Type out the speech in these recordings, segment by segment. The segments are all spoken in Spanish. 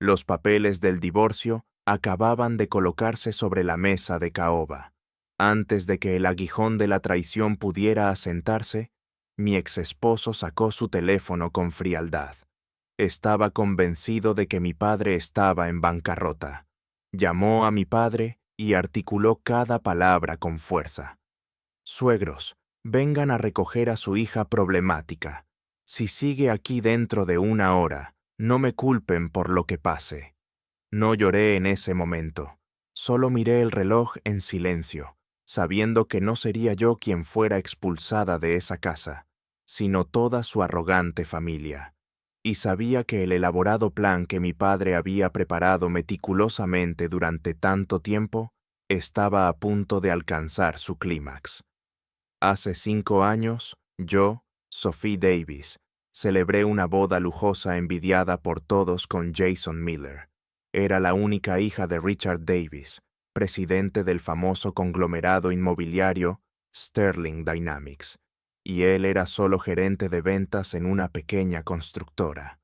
Los papeles del divorcio acababan de colocarse sobre la mesa de caoba. Antes de que el aguijón de la traición pudiera asentarse, mi exesposo sacó su teléfono con frialdad. Estaba convencido de que mi padre estaba en bancarrota. Llamó a mi padre y articuló cada palabra con fuerza. Suegros, vengan a recoger a su hija problemática. Si sigue aquí dentro de 1 hora, no me culpen por lo que pase. No lloré en ese momento. Solo miré el reloj en silencio, sabiendo que no sería yo quien fuera expulsada de esa casa, sino toda su arrogante familia. Y sabía que el elaborado plan que mi padre había preparado meticulosamente durante tanto tiempo estaba a punto de alcanzar su clímax. Hace 5 años, yo, Sophie Davis, celebré una boda lujosa envidiada por todos con Jason Miller. Era la única hija de Richard Davis, presidente del famoso conglomerado inmobiliario Sterling Dynamics, y él era solo gerente de ventas en una pequeña constructora.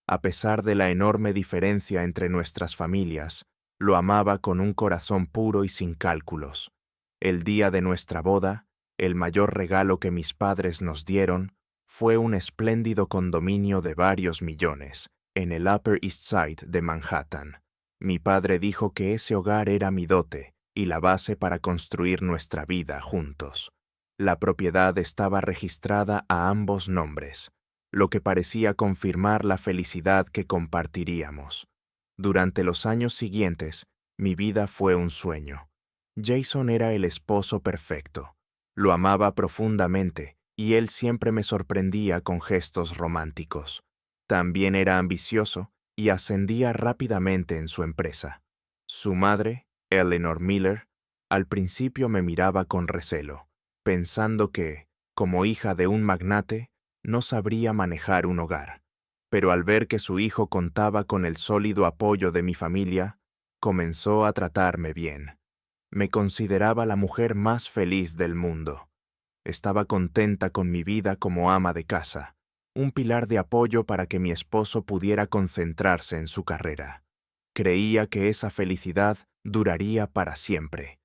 A pesar de la enorme diferencia entre nuestras familias, lo amaba con un corazón puro y sin cálculos. El día de nuestra boda, el mayor regalo que mis padres nos dieron fue un espléndido condominio de varios millones en el Upper East Side de Manhattan. Mi padre dijo que ese hogar era mi dote y la base para construir nuestra vida juntos. La propiedad estaba registrada a ambos nombres, lo que parecía confirmar la felicidad que compartiríamos. Durante los años siguientes, mi vida fue un sueño. Jason era el esposo perfecto. Lo amaba profundamente y él siempre me sorprendía con gestos románticos. También era ambicioso y ascendía rápidamente en su empresa. Su madre, Eleanor Miller, al principio me miraba con recelo, pensando que, como hija de un magnate, no sabría manejar un hogar. Pero al ver que su hijo contaba con el sólido apoyo de mi familia, comenzó a tratarme bien. Me consideraba la mujer más feliz del mundo. Estaba contenta con mi vida como ama de casa, un pilar de apoyo para que mi esposo pudiera concentrarse en su carrera. Creía que esa felicidad duraría para siempre.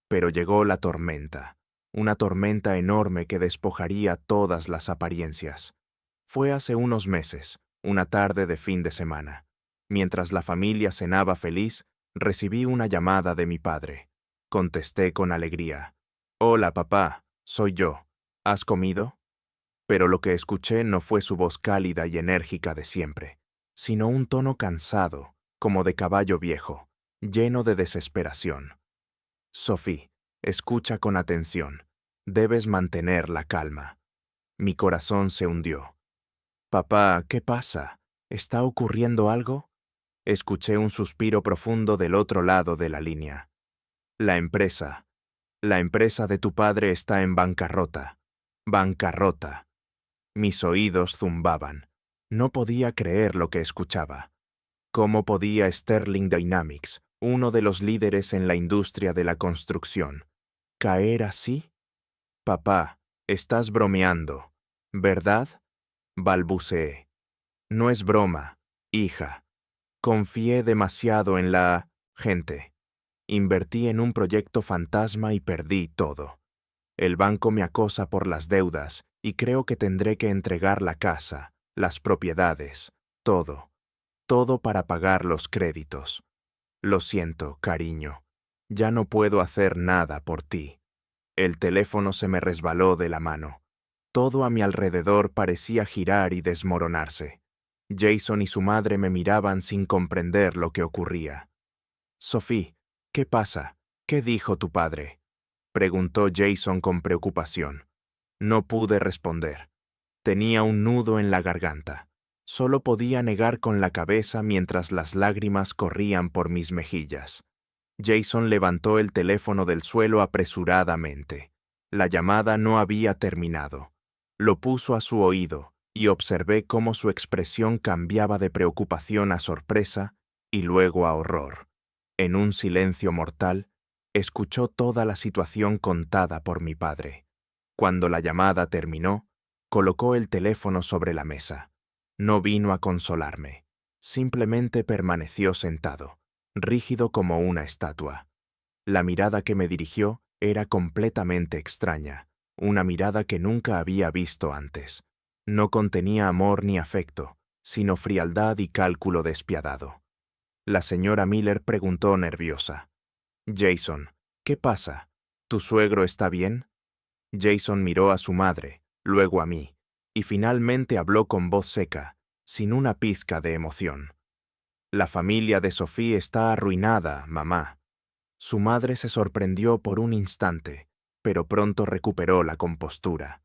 Pero llegó la tormenta, una tormenta enorme que despojaría todas las apariencias. Fue hace unos meses, una tarde de fin de semana. Mientras la familia cenaba feliz, recibí una llamada de mi padre. Contesté con alegría. «Hola, papá, soy yo. ¿Has comido?» Pero lo que escuché no fue su voz cálida y enérgica de siempre, sino un tono cansado, como de caballo viejo, lleno de desesperación. «Sophie, escucha con atención. Debes mantener la calma». Mi corazón se hundió. «Papá, ¿qué pasa? ¿Está ocurriendo algo?» Escuché un suspiro profundo del otro lado de la línea. La empresa de tu padre está en bancarrota. Bancarrota. Mis oídos zumbaban. No podía creer lo que escuchaba. ¿Cómo podía Sterling Dynamics, uno de los líderes en la industria de la construcción, caer así? Papá, estás bromeando, ¿verdad? Balbuceé. No es broma, hija. Confié demasiado en la gente. Invertí en un proyecto fantasma y perdí todo. El banco me acosa por las deudas y creo que tendré que entregar la casa, las propiedades, todo para pagar los créditos. Lo siento, cariño. Ya no puedo hacer nada por ti. El teléfono se me resbaló de la mano. Todo a mi alrededor parecía girar y desmoronarse. Jason y su madre me miraban sin comprender lo que ocurría. «Sophie, ¿qué pasa? ¿Qué dijo tu padre?», preguntó Jason con preocupación. No pude responder. Tenía un nudo en la garganta. Solo podía negar con la cabeza mientras las lágrimas corrían por mis mejillas. Jason levantó el teléfono del suelo apresuradamente. La llamada no había terminado. Lo puso a su oído y observé cómo su expresión cambiaba de preocupación a sorpresa y luego a horror. En un silencio mortal, escuchó toda la situación contada por mi padre. Cuando la llamada terminó, colocó el teléfono sobre la mesa. No vino a consolarme. Simplemente permaneció sentado, rígido como una estatua. La mirada que me dirigió era completamente extraña, una mirada que nunca había visto antes. No contenía amor ni afecto, sino frialdad y cálculo despiadado. La señora Miller preguntó nerviosa: «Jason, ¿qué pasa? ¿Tu suegro está bien?» Jason miró a su madre, luego a mí, y finalmente habló con voz seca, sin una pizca de emoción. «La familia de Sophie está arruinada, mamá». Su madre se sorprendió por un instante, pero pronto recuperó la compostura.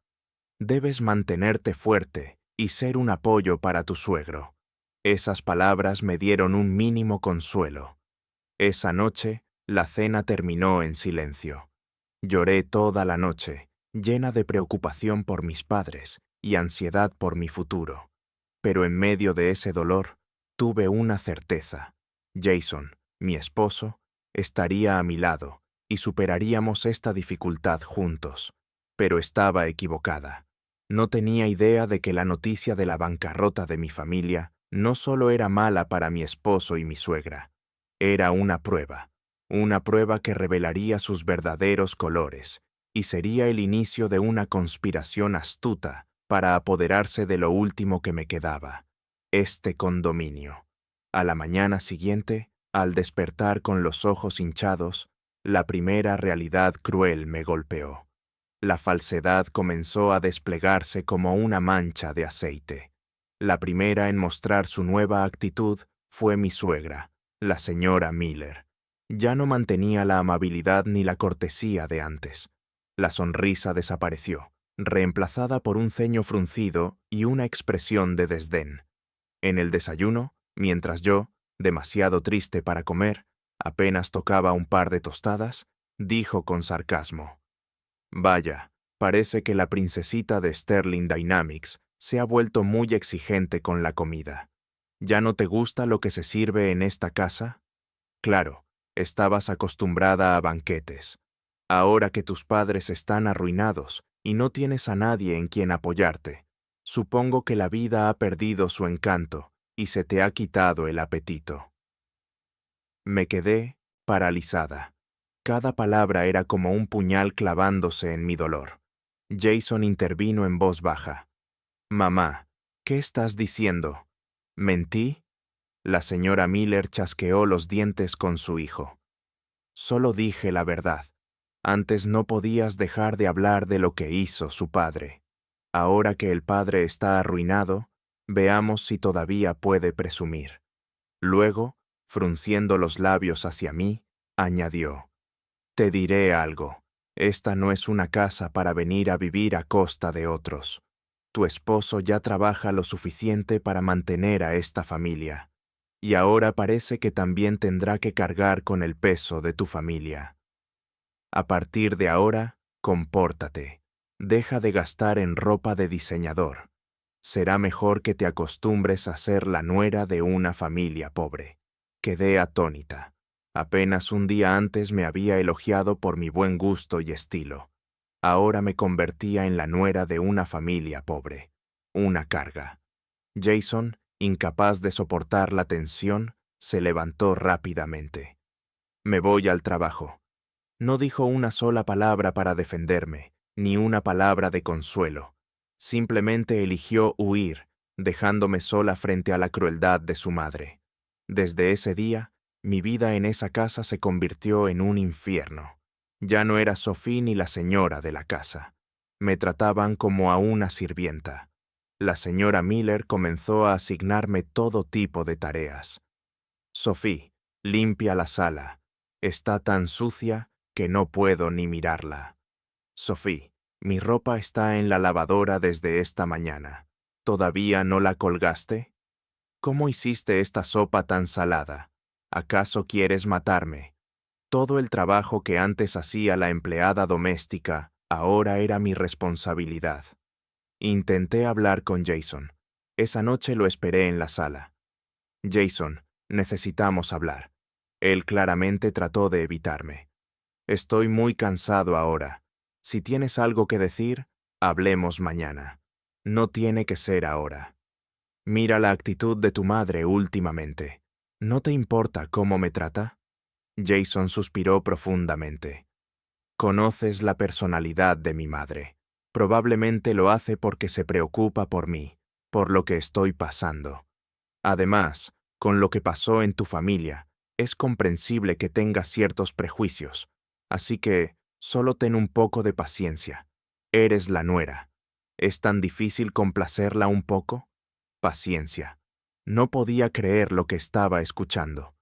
«Debes mantenerte fuerte y ser un apoyo para tu suegro». Esas palabras me dieron un mínimo consuelo. Esa noche, la cena terminó en silencio. Lloré toda la noche, llena de preocupación por mis padres y ansiedad por mi futuro. Pero en medio de ese dolor, tuve una certeza. Jason, mi esposo, estaría a mi lado y superaríamos esta dificultad juntos. Pero estaba equivocada. No tenía idea de que la noticia de la bancarrota de mi familia no solo era mala para mi esposo y mi suegra. Era una prueba que revelaría sus verdaderos colores, y sería el inicio de una conspiración astuta para apoderarse de lo último que me quedaba, este condominio. A la mañana siguiente, al despertar con los ojos hinchados, la primera realidad cruel me golpeó. La falsedad comenzó a desplegarse como una mancha de aceite. La primera en mostrar su nueva actitud fue mi suegra, la señora Miller. Ya no mantenía la amabilidad ni la cortesía de antes. La sonrisa desapareció, reemplazada por un ceño fruncido y una expresión de desdén. En el desayuno, mientras yo, demasiado triste para comer, apenas tocaba un par de tostadas, dijo con sarcasmo: «Vaya, parece que la princesita de Sterling Dynamics se ha vuelto muy exigente con la comida. ¿Ya no te gusta lo que se sirve en esta casa? Claro, estabas acostumbrada a banquetes. Ahora que tus padres están arruinados y no tienes a nadie en quien apoyarte, supongo que la vida ha perdido su encanto y se te ha quitado el apetito». Me quedé paralizada. Cada palabra era como un puñal clavándose en mi dolor. Jason intervino en voz baja: «Mamá, ¿qué estás diciendo? ¿Mentí?» La señora Miller chasqueó los dientes con su hijo. «Solo dije la verdad. Antes no podías dejar de hablar de lo que hizo su padre. Ahora que el padre está arruinado, veamos si todavía puede presumir». Luego, frunciendo los labios hacia mí, añadió: «Te diré algo. Esta no es una casa para venir a vivir a costa de otros. Tu esposo ya trabaja lo suficiente para mantener a esta familia, y ahora parece que también tendrá que cargar con el peso de tu familia. A partir de ahora, compórtate. Deja de gastar en ropa de diseñador. Será mejor que te acostumbres a ser la nuera de una familia pobre». Quedé atónita. Apenas un día antes me había elogiado por mi buen gusto y estilo. Ahora me convertía en la nuera de una familia pobre. Una carga. Jason, incapaz de soportar la tensión, se levantó rápidamente. «Me voy al trabajo». No dijo una sola palabra para defenderme, ni una palabra de consuelo. Simplemente eligió huir, dejándome sola frente a la crueldad de su madre. Desde ese día, mi vida en esa casa se convirtió en un infierno. Ya no era Sophie ni la señora de la casa. Me trataban como a una sirvienta. La señora Miller comenzó a asignarme todo tipo de tareas. «Sophie, limpia la sala. Está tan sucia que no puedo ni mirarla». «Sophie, mi ropa está en la lavadora desde esta mañana. ¿Todavía no la colgaste? ¿Cómo hiciste esta sopa tan salada? ¿Acaso quieres matarme?» Todo el trabajo que antes hacía la empleada doméstica ahora era mi responsabilidad. Intenté hablar con Jason. Esa noche lo esperé en la sala. «Jason, necesitamos hablar». Él claramente trató de evitarme. «Estoy muy cansado ahora. Si tienes algo que decir, hablemos mañana. No tiene que ser ahora». Mira la actitud de tu madre últimamente. ¿No te importa cómo me trata? Jason suspiró profundamente. Conoces la personalidad de mi madre. Probablemente lo hace porque se preocupa por mí, por lo que estoy pasando. Además, con lo que pasó en tu familia, es comprensible que tengas ciertos prejuicios, así que solo ten un poco de paciencia. Eres la nuera. ¿Es tan difícil complacerla un poco? Paciencia. No podía creer lo que estaba escuchando.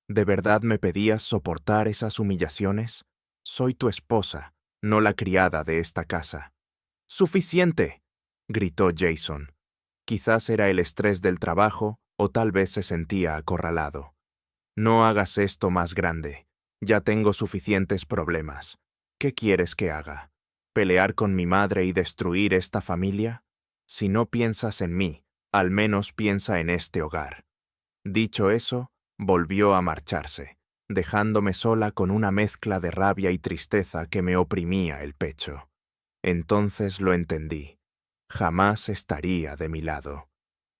¿De verdad me pedías soportar esas humillaciones? Soy tu esposa, no la criada de esta casa. ¡Suficiente!, gritó Jason. Quizás era el estrés del trabajo o tal vez se sentía acorralado. No hagas esto más grande. Ya tengo suficientes problemas. ¿Qué quieres que haga? ¿Pelear con mi madre y destruir esta familia? Si no piensas en mí, al menos piensa en este hogar. Dicho eso, volvió a marcharse, dejándome sola con una mezcla de rabia y tristeza que me oprimía el pecho. Entonces lo entendí. Jamás estaría de mi lado.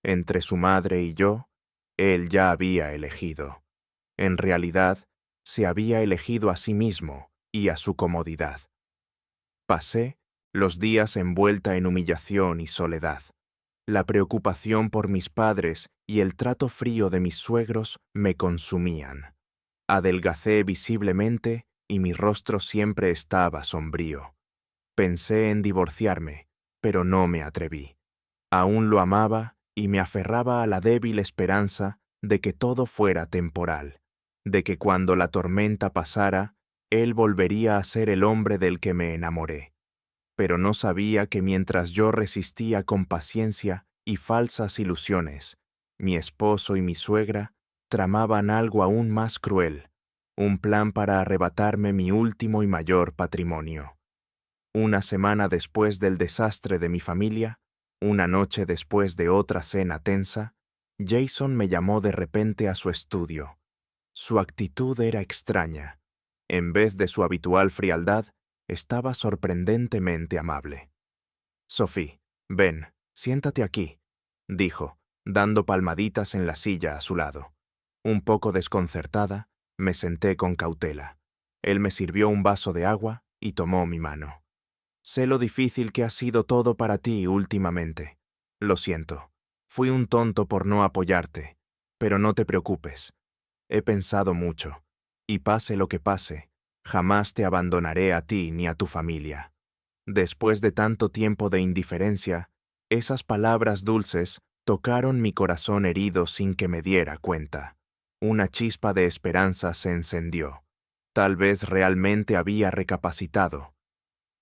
Entre su madre y yo, él ya había elegido. En realidad, se había elegido a sí mismo y a su comodidad. Pasé los días envuelta en humillación y soledad. La preocupación por mis padres y el trato frío de mis suegros me consumían. Adelgacé visiblemente y mi rostro siempre estaba sombrío. Pensé en divorciarme, pero no me atreví. Aún lo amaba y me aferraba a la débil esperanza de que todo fuera temporal, de que cuando la tormenta pasara, él volvería a ser el hombre del que me enamoré. Pero no sabía que mientras yo resistía con paciencia y falsas ilusiones, mi esposo y mi suegra tramaban algo aún más cruel, un plan para arrebatarme mi último y mayor patrimonio. Una semana después del desastre de mi familia, una noche después de otra cena tensa, Jason me llamó de repente a su estudio. Su actitud era extraña. En vez de su habitual frialdad, estaba sorprendentemente amable. «Sophie, ven, siéntate aquí», dijo, dando palmaditas en la silla a su lado. Un poco desconcertada, me senté con cautela. Él me sirvió un vaso de agua y tomó mi mano. «Sé lo difícil que ha sido todo para ti últimamente. Lo siento. Fui un tonto por no apoyarte, pero no te preocupes. He pensado mucho, y pase lo que pase, jamás te abandonaré a ti ni a tu familia». Después de tanto tiempo de indiferencia, esas palabras dulces tocaron mi corazón herido sin que me diera cuenta. Una chispa de esperanza se encendió. Tal vez realmente había recapacitado.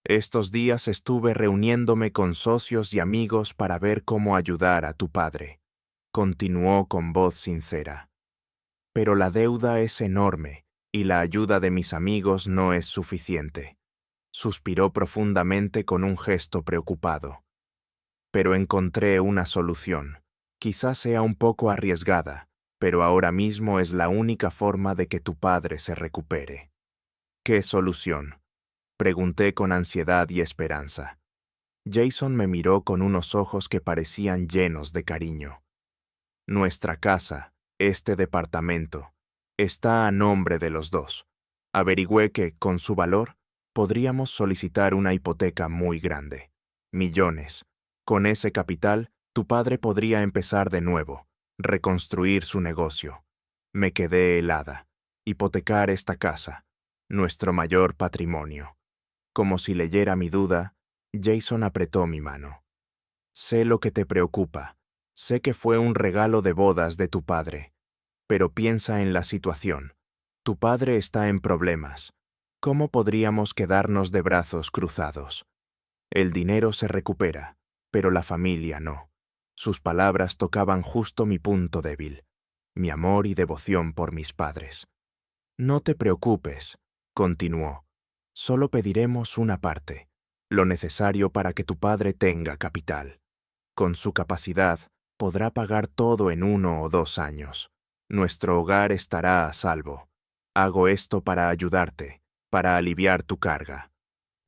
Estos días estuve reuniéndome con socios y amigos para ver cómo ayudar a tu padre. Continuó con voz sincera. Pero la deuda es enorme y la ayuda de mis amigos no es suficiente. Suspiró profundamente con un gesto preocupado. Pero encontré una solución. Quizás sea un poco arriesgada, pero ahora mismo es la única forma de que tu padre se recupere. ¿Qué solución?, pregunté con ansiedad y esperanza. Jason me miró con unos ojos que parecían llenos de cariño. Nuestra casa, este departamento, está a nombre de los dos. Averigüé que, con su valor, podríamos solicitar una hipoteca muy grande. Millones. Con ese capital, tu padre podría empezar de nuevo, reconstruir su negocio. Me quedé helada. Hipotecar esta casa, nuestro mayor patrimonio. Como si leyera mi duda, Jason apretó mi mano. Sé lo que te preocupa. Sé que fue un regalo de bodas de tu padre. Pero piensa en la situación. Tu padre está en problemas. ¿Cómo podríamos quedarnos de brazos cruzados? El dinero se recupera, pero la familia no. Sus palabras tocaban justo mi punto débil, mi amor y devoción por mis padres. No te preocupes, continuó. Solo pediremos una parte, lo necesario para que tu padre tenga capital. Con su capacidad, podrá pagar todo en 1 o 2 años. Nuestro hogar estará a salvo. Hago esto para ayudarte, para aliviar tu carga.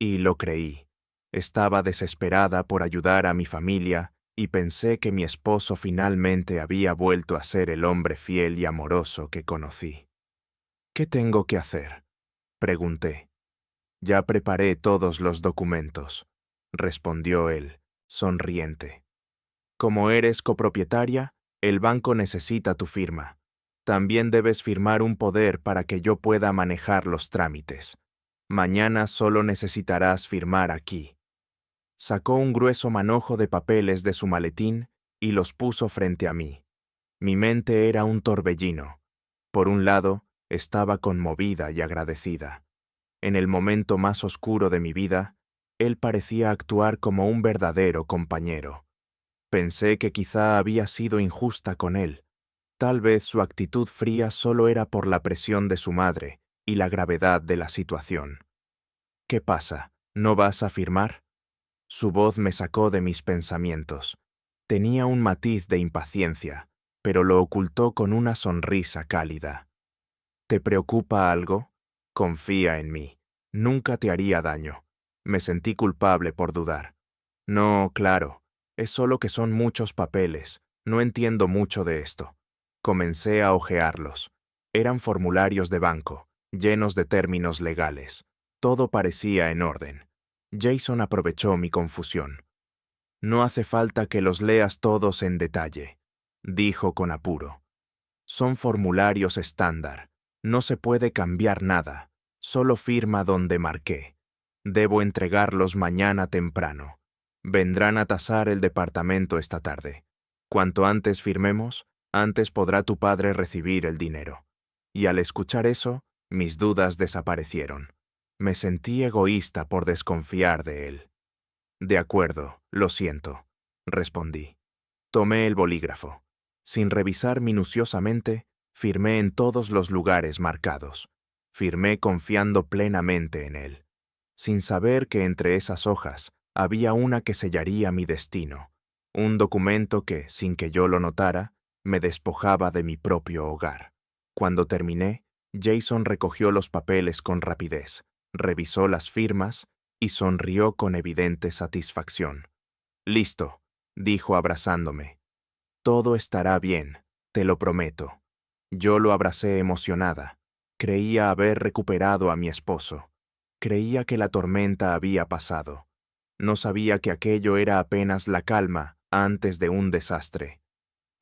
Y lo creí. Estaba desesperada por ayudar a mi familia y pensé que mi esposo finalmente había vuelto a ser el hombre fiel y amoroso que conocí. ¿Qué tengo que hacer?, pregunté. Ya preparé todos los documentos, respondió él, sonriente. Como eres copropietaria, el banco necesita tu firma. También debes firmar un poder para que yo pueda manejar los trámites. Mañana solo necesitarás firmar aquí. Sacó un grueso manojo de papeles de su maletín y los puso frente a mí. Mi mente era un torbellino. Por un lado, estaba conmovida y agradecida. En el momento más oscuro de mi vida, él parecía actuar como un verdadero compañero. Pensé que quizá había sido injusta con él. Tal vez su actitud fría solo era por la presión de su madre y la gravedad de la situación. ¿Qué pasa? ¿No vas a firmar? Su voz me sacó de mis pensamientos. Tenía un matiz de impaciencia, pero lo ocultó con una sonrisa cálida. ¿Te preocupa algo? Confía en mí. Nunca te haría daño. Me sentí culpable por dudar. No, claro, es solo que son muchos papeles. No entiendo mucho de esto. Comencé a hojearlos. Eran formularios de banco, llenos de términos legales. Todo parecía en orden. Jason aprovechó mi confusión. No hace falta que los leas todos en detalle, dijo con apuro. Son formularios estándar. No se puede cambiar nada. Solo firma donde marqué. Debo entregarlos mañana temprano. Vendrán a tasar el departamento esta tarde. Cuanto antes firmemos, antes podrá tu padre recibir el dinero. Y al escuchar eso, mis dudas desaparecieron. Me sentí egoísta por desconfiar de él. De acuerdo, lo siento, respondí. Tomé el bolígrafo. Sin revisar minuciosamente, firmé en todos los lugares marcados. Firmé confiando plenamente en él, sin saber que entre esas hojas había una que sellaría mi destino, un documento que, sin que yo lo notara, me despojaba de mi propio hogar. Cuando terminé, Jason recogió los papeles con rapidez, revisó las firmas y sonrió con evidente satisfacción. «Listo», dijo abrazándome. «Todo estará bien, te lo prometo». Yo lo abracé emocionada. Creía haber recuperado a mi esposo. Creía que la tormenta había pasado. No sabía que aquello era apenas la calma antes de un desastre.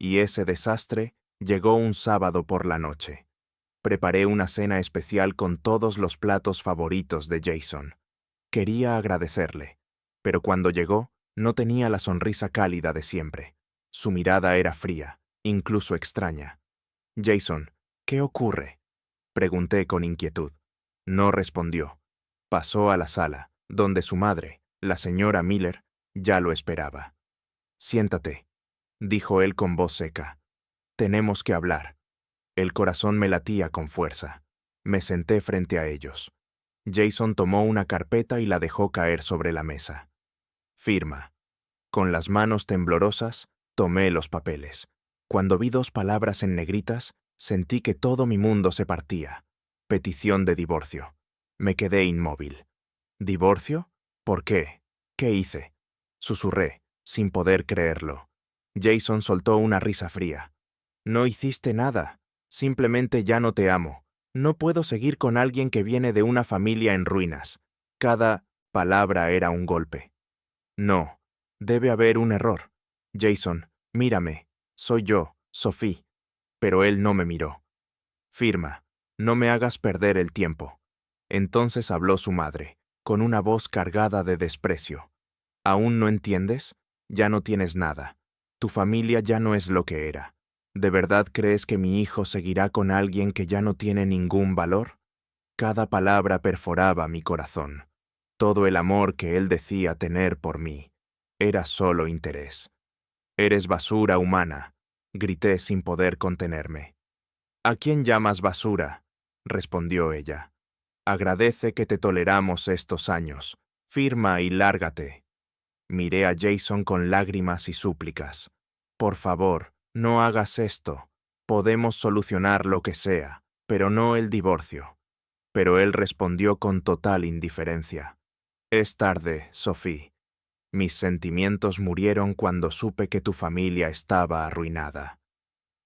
Y ese desastre llegó un sábado por la noche. Preparé una cena especial con todos los platos favoritos de Jason. Quería agradecerle, pero cuando llegó, no tenía la sonrisa cálida de siempre. Su mirada era fría, incluso extraña. «Jason, ¿qué ocurre?», pregunté con inquietud. No respondió. Pasó a la sala, donde su madre, la señora Miller, ya lo esperaba. «Siéntate», dijo él con voz seca. «Tenemos que hablar». El corazón me latía con fuerza. Me senté frente a ellos. Jason tomó una carpeta y la dejó caer sobre la mesa. «Firma». Con las manos temblorosas, tomé los papeles. Cuando vi 2 palabras en negritas, sentí que todo mi mundo se partía. Petición de divorcio. Me quedé inmóvil. ¿Divorcio? ¿Por qué? ¿Qué hice? Susurré, sin poder creerlo. Jason soltó una risa fría. «No hiciste nada. Simplemente ya no te amo. No puedo seguir con alguien que viene de una familia en ruinas». Cada palabra era un golpe. «No, debe haber un error. Jason, mírame. Soy yo, Sophie». Pero él no me miró. «Firma. No me hagas perder el tiempo». Entonces habló su madre, con una voz cargada de desprecio. «¿Aún no entiendes? Ya no tienes nada. Tu familia ya no es lo que era. ¿De verdad crees que mi hijo seguirá con alguien que ya no tiene ningún valor?». Cada palabra perforaba mi corazón. Todo el amor que él decía tener por mí era solo interés. «Eres basura humana», grité sin poder contenerme. «¿A quién llamas basura?», respondió ella. «Agradece que te toleramos estos años. Firma y lárgate». Miré a Jason con lágrimas y súplicas. «Por favor, no hagas esto. Podemos solucionar lo que sea, pero no el divorcio». Pero él respondió con total indiferencia. «Es tarde, Sophie. Mis sentimientos murieron cuando supe que tu familia estaba arruinada.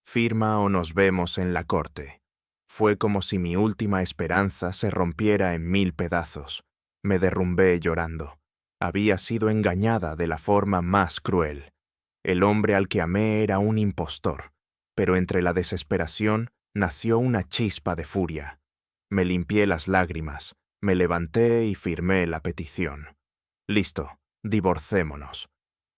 Firma o nos vemos en la corte. Fue como si mi última esperanza se rompiera en 1000 pedazos. Me derrumbé llorando. Había sido engañada de la forma más cruel. El hombre al que amé era un impostor, pero entre la desesperación nació una chispa de furia. Me limpié las lágrimas, me levanté y firmé la petición. Listo, divorcémonos.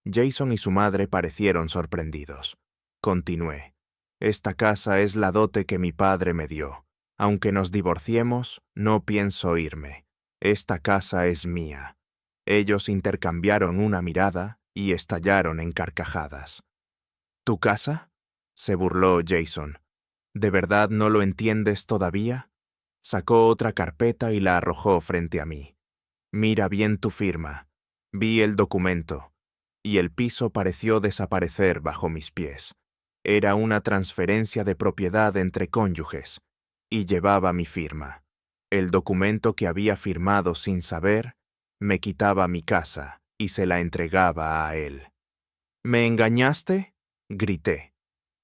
Jason y su madre parecieron sorprendidos. Continué. Esta casa es la dote que mi padre me dio. Aunque nos divorciemos, no pienso irme. Esta casa es mía. Ellos intercambiaron una mirada y estallaron en carcajadas. ¿Tu casa?, se burló Jason. ¿De verdad no lo entiendes todavía? Sacó otra carpeta y la arrojó frente a mí. Mira bien tu firma. Vi el documento, y el piso pareció desaparecer bajo mis pies. Era una transferencia de propiedad entre cónyuges, y llevaba mi firma. El documento que había firmado sin saber me quitaba mi casa y se la entregaba a él. ¿Me engañaste?, grité.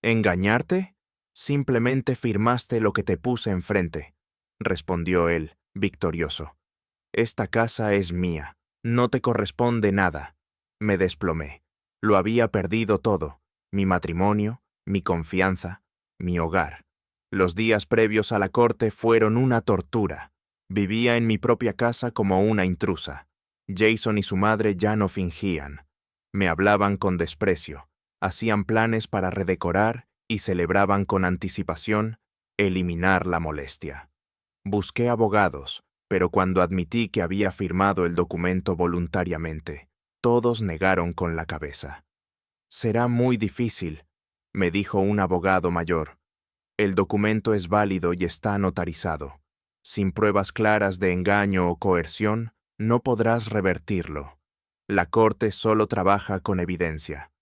¿Engañarte? Simplemente firmaste lo que te puse enfrente, respondió él, victorioso. Esta casa es mía, no te corresponde nada. Me desplomé. Lo había perdido todo, mi matrimonio, mi confianza, mi hogar. Los días previos a la corte fueron una tortura. Vivía en mi propia casa como una intrusa. Jason y su madre ya no fingían. Me hablaban con desprecio, hacían planes para redecorar y celebraban con anticipación eliminar la molestia. Busqué abogados, pero cuando admití que había firmado el documento voluntariamente, todos negaron con la cabeza. Será muy difícil, me dijo un abogado mayor. El documento es válido y está notarizado. Sin pruebas claras de engaño o coerción, no podrás revertirlo. La corte solo trabaja con evidencia.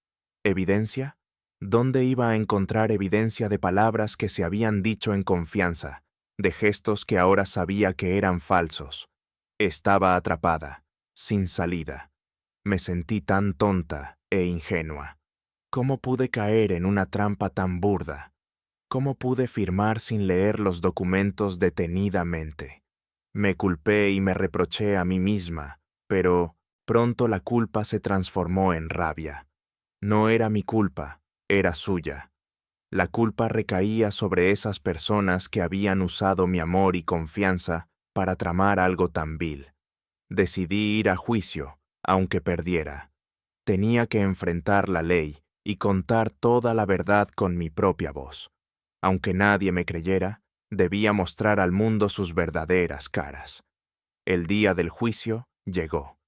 ¿Evidencia? ¿Dónde iba a encontrar evidencia de palabras que se habían dicho en confianza, de gestos que ahora sabía que eran falsos? Estaba atrapada, sin salida. Me sentí tan tonta e ingenua. ¿Cómo pude caer en una trampa tan burda? ¿Cómo pude firmar sin leer los documentos detenidamente? Me culpé y me reproché a mí misma, pero pronto la culpa se transformó en rabia. No era mi culpa, era suya. La culpa recaía sobre esas personas que habían usado mi amor y confianza para tramar algo tan vil. Decidí ir a juicio, aunque perdiera. Tenía que enfrentar la ley y contar toda la verdad con mi propia voz. Aunque nadie me creyera, debía mostrar al mundo sus verdaderas caras. El día del juicio llegó.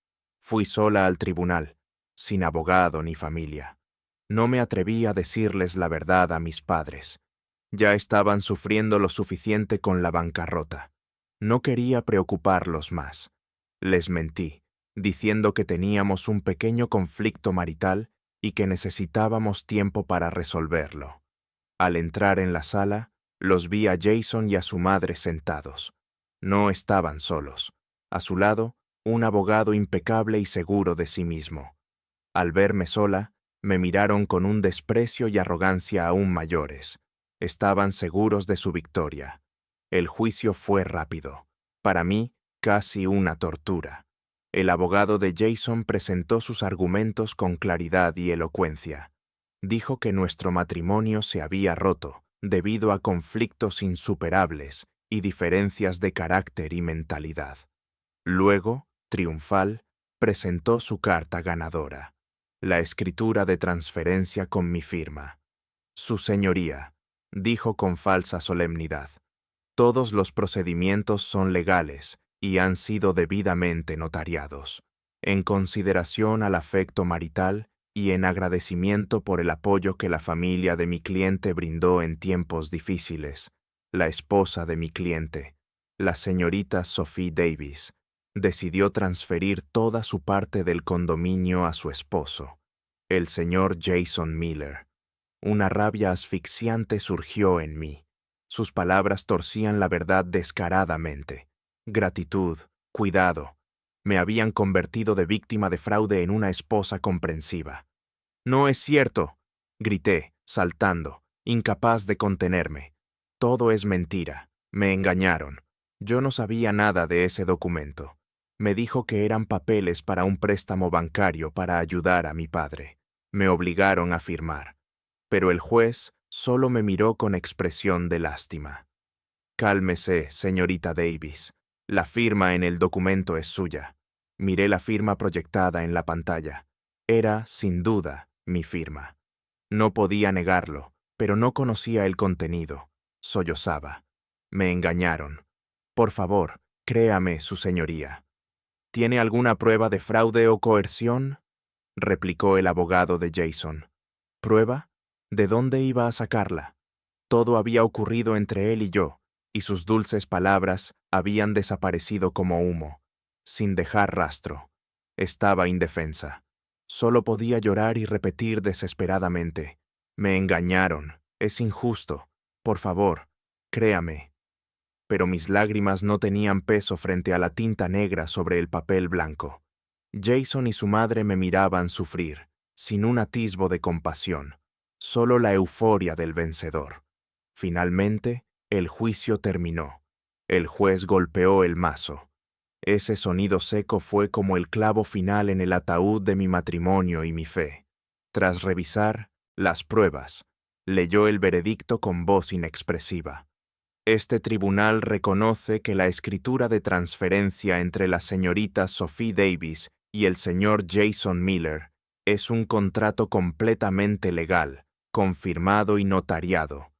Fui sola al tribunal, sin abogado ni familia. No me atreví a decirles la verdad a mis padres. Ya estaban sufriendo lo suficiente con la bancarrota. No quería preocuparlos más. Les mentí, diciendo que teníamos un pequeño conflicto marital y que necesitábamos tiempo para resolverlo. Al entrar en la sala, los vi a Jason y a su madre sentados. No estaban solos. A su lado, un abogado impecable y seguro de sí mismo. Al verme sola, me miraron con un desprecio y arrogancia aún mayores. Estaban seguros de su victoria. El juicio fue rápido. Para mí, casi una tortura. El abogado de Jason presentó sus argumentos con claridad y elocuencia. Dijo que nuestro matrimonio se había roto debido a conflictos insuperables y diferencias de carácter y mentalidad. Luego, triunfal, presentó su carta ganadora, la escritura de transferencia con mi firma. Su señoría, dijo con falsa solemnidad, todos los procedimientos son legales y han sido debidamente notariados. En consideración al afecto marital y en agradecimiento por el apoyo que la familia de mi cliente brindó en tiempos difíciles, la esposa de mi cliente, la señorita Sophie Davis, decidió transferir toda su parte del condominio a su esposo, el señor Jason Miller. Una rabia asfixiante surgió en mí. Sus palabras torcían la verdad descaradamente. Gratitud, cuidado. Me habían convertido de víctima de fraude en una esposa comprensiva. «No es cierto», grité, saltando, incapaz de contenerme. «Todo es mentira. Me engañaron. Yo no sabía nada de ese documento. Me dijo que eran papeles para un préstamo bancario para ayudar a mi padre. Me obligaron a firmar. Pero el juez solo me miró con expresión de lástima. «Cálmese, señorita Davis. La firma en el documento es suya». Miré la firma proyectada en la pantalla. Era, sin duda, mi firma. No podía negarlo, pero no conocía el contenido. Sollozaba. «Me engañaron. Por favor, créame, su señoría». «¿Tiene alguna prueba de fraude o coerción?», replicó el abogado de Jason. «¿Prueba? ¿De dónde iba a sacarla?». Todo había ocurrido entre él y yo, y sus dulces palabras habían desaparecido como humo, sin dejar rastro. Estaba indefensa. Solo podía llorar y repetir desesperadamente: «Me engañaron. Es injusto. Por favor, créame». Pero mis lágrimas no tenían peso frente a la tinta negra sobre el papel blanco. Jason y su madre me miraban sufrir, sin un atisbo de compasión, solo la euforia del vencedor. Finalmente, el juicio terminó. El juez golpeó el mazo. Ese sonido seco fue como el clavo final en el ataúd de mi matrimonio y mi fe. Tras revisar las pruebas, leyó el veredicto con voz inexpresiva. «Este tribunal reconoce que la escritura de transferencia entre la señorita Sophie Davis y el señor Jason Miller es un contrato completamente legal, confirmado y notariado.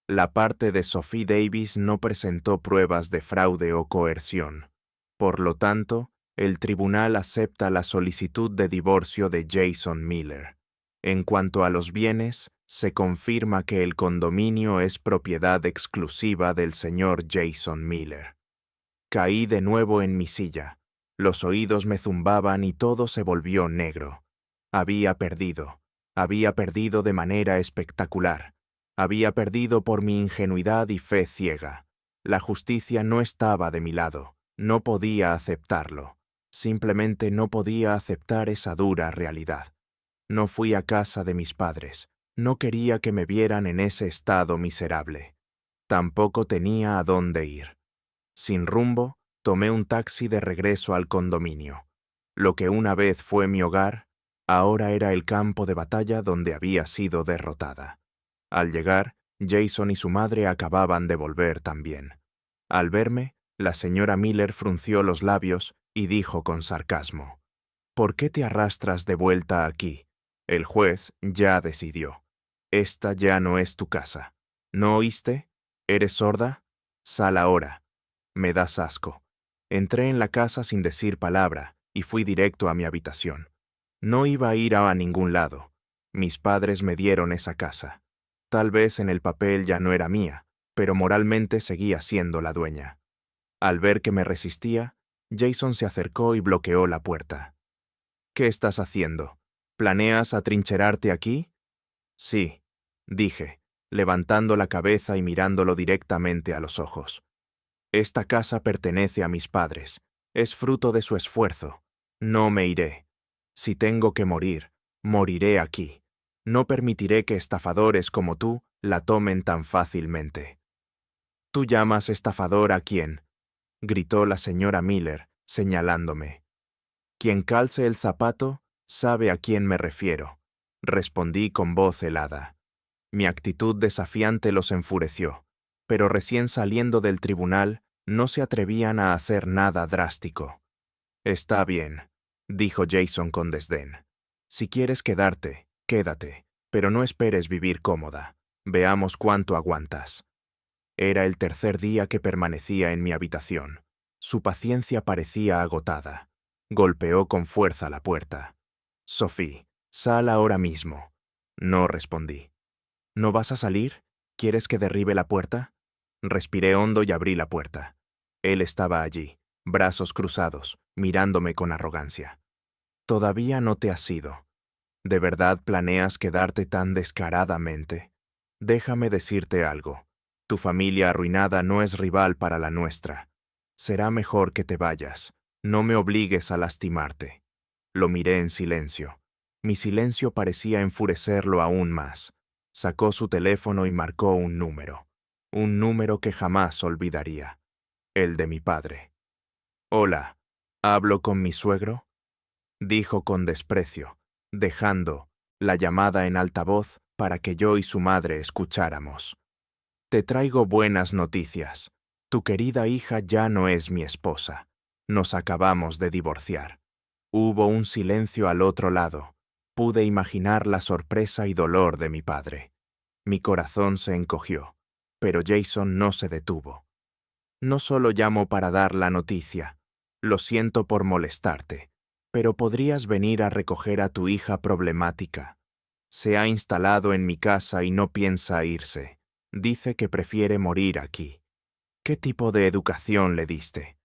La parte de Sophie Davis no presentó pruebas de fraude o coerción. Por lo tanto, el tribunal acepta la solicitud de divorcio de Jason Miller. En cuanto a los bienes, se confirma que el condominio es propiedad exclusiva del señor Jason Miller». Caí de nuevo en mi silla. Los oídos me zumbaban y todo se volvió negro. Había perdido de manera espectacular. Había perdido por mi ingenuidad y fe ciega. La justicia no estaba de mi lado. No podía aceptarlo. Simplemente no podía aceptar esa dura realidad. No fui a casa de mis padres. No quería que me vieran en ese estado miserable. Tampoco tenía a dónde ir. Sin rumbo, tomé un taxi de regreso al condominio. Lo que una vez fue mi hogar, ahora era el campo de batalla donde había sido derrotada. Al llegar, Jason y su madre acababan de volver también. Al verme, la señora Miller frunció los labios y dijo con sarcasmo: «¿Por qué te arrastras de vuelta aquí? El juez ya decidió. Esta ya no es tu casa. ¿No oíste? ¿Eres sorda? Sal ahora». Me das asco. Entré en la casa sin decir palabra y fui directo a mi habitación. No iba a ir a ningún lado. Mis padres me dieron esa casa. Tal vez en el papel ya no era mía, pero moralmente seguía siendo la dueña. Al ver que me resistía, Jason se acercó y bloqueó la puerta. «¿Qué estás haciendo? ¿Planeas atrincherarte aquí?». «Sí», dije, levantando la cabeza y mirándolo directamente a los ojos. «Esta casa pertenece a mis padres. Es fruto de su esfuerzo. No me iré. Si tengo que morir, moriré aquí. No permitiré que estafadores como tú la tomen tan fácilmente». «¿Tú llamas estafador a quién?», gritó la señora Miller, señalándome. «Quien calce el zapato sabe a quién me refiero», respondí con voz helada. Mi actitud desafiante los enfureció, pero recién saliendo del tribunal no se atrevían a hacer nada drástico. «Está bien», dijo Jason con desdén. «Si quieres quedarte, quédate, pero no esperes vivir cómoda. Veamos cuánto aguantas». Era el tercer día que permanecía en mi habitación. Su paciencia parecía agotada. Golpeó con fuerza la puerta. «Sophie, sal ahora mismo». No respondí. «¿No vas a salir? ¿Quieres que derribe la puerta?». Respiré hondo y abrí la puerta. Él estaba allí, brazos cruzados, mirándome con arrogancia. «Todavía no te has ido. ¿De verdad planeas quedarte tan descaradamente? Déjame decirte algo. Tu familia arruinada no es rival para la nuestra. Será mejor que te vayas. No me obligues a lastimarte. Lo miré en silencio. Mi silencio parecía enfurecerlo aún más. Sacó su teléfono y marcó un número que jamás olvidaría, el de mi padre. «Hola, ¿hablo con mi suegro?», dijo con desprecio, dejando la llamada en altavoz para que yo y su madre escucháramos. «Te traigo buenas noticias. Tu querida hija ya no es mi esposa. Nos acabamos de divorciar». Hubo un silencio al otro lado. Pude imaginar la sorpresa y dolor de mi padre. Mi corazón se encogió, pero Jason no se detuvo. «No solo llamo para dar la noticia. Lo siento por molestarte, pero podrías venir a recoger a tu hija problemática. Se ha instalado en mi casa y no piensa irse. Dice que prefiere morir aquí». «¿Qué tipo de educación le diste?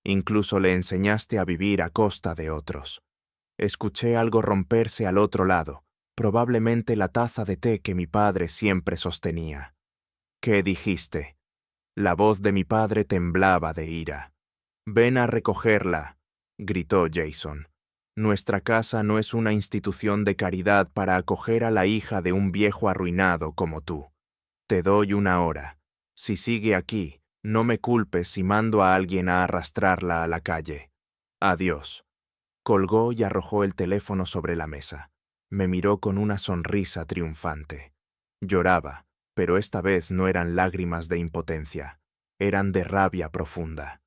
Incluso le enseñaste a vivir a costa de otros». Escuché algo romperse al otro lado, probablemente la taza de té que mi padre siempre sostenía. «¿Qué dijiste?». La voz de mi padre temblaba de ira. «Ven a recogerla», gritó Jason. «Nuestra casa no es una institución de caridad para acoger a la hija de un viejo arruinado como tú. Te doy 1 hora. Si sigue aquí, no me culpes si mando a alguien a arrastrarla a la calle. Adiós». Colgó y arrojó el teléfono sobre la mesa. Me miró con una sonrisa triunfante. Lloraba, pero esta vez no eran lágrimas de impotencia, eran de rabia profunda.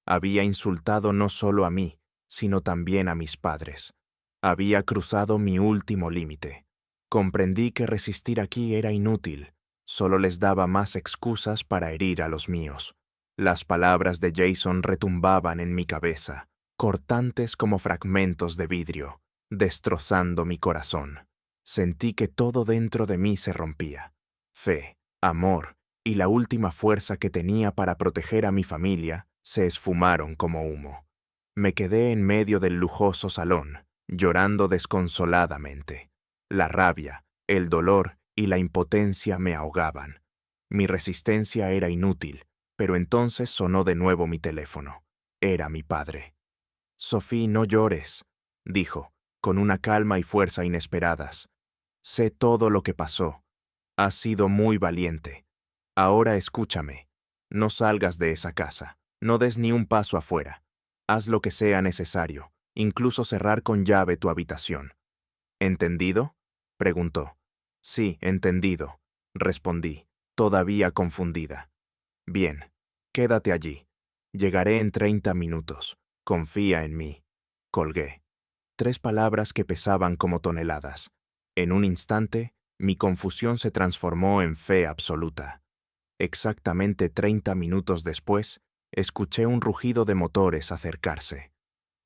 Había insultado no solo a mí, sino también a mis padres. Había cruzado mi último límite. Comprendí que resistir aquí era inútil, solo les daba más excusas para herir a los míos. Las palabras de Jason retumbaban en mi cabeza, cortantes como fragmentos de vidrio, destrozando mi corazón. Sentí que todo dentro de mí se rompía. Fe, amor y la última fuerza que tenía para proteger a mi familia se esfumaron como humo. Me quedé en medio del lujoso salón, llorando desconsoladamente. La rabia, el dolor y la impotencia me ahogaban. Mi resistencia era inútil, pero entonces sonó de nuevo mi teléfono. Era mi padre. «Sophie, no llores», dijo, con una calma y fuerza inesperadas. «Sé todo lo que pasó. Has sido muy valiente. Ahora escúchame. No salgas de esa casa. No des ni un paso afuera. Haz lo que sea necesario, incluso cerrar con llave tu habitación». «¿Entendido?», preguntó. «Sí, entendido», respondí, todavía confundida. «Bien, quédate allí. Llegaré en 30 minutos. Confía en mí». Colgué. 3 palabras que pesaban como toneladas. En un instante, mi confusión se transformó en fe absoluta. Exactamente 30 minutos después, escuché un rugido de motores acercarse.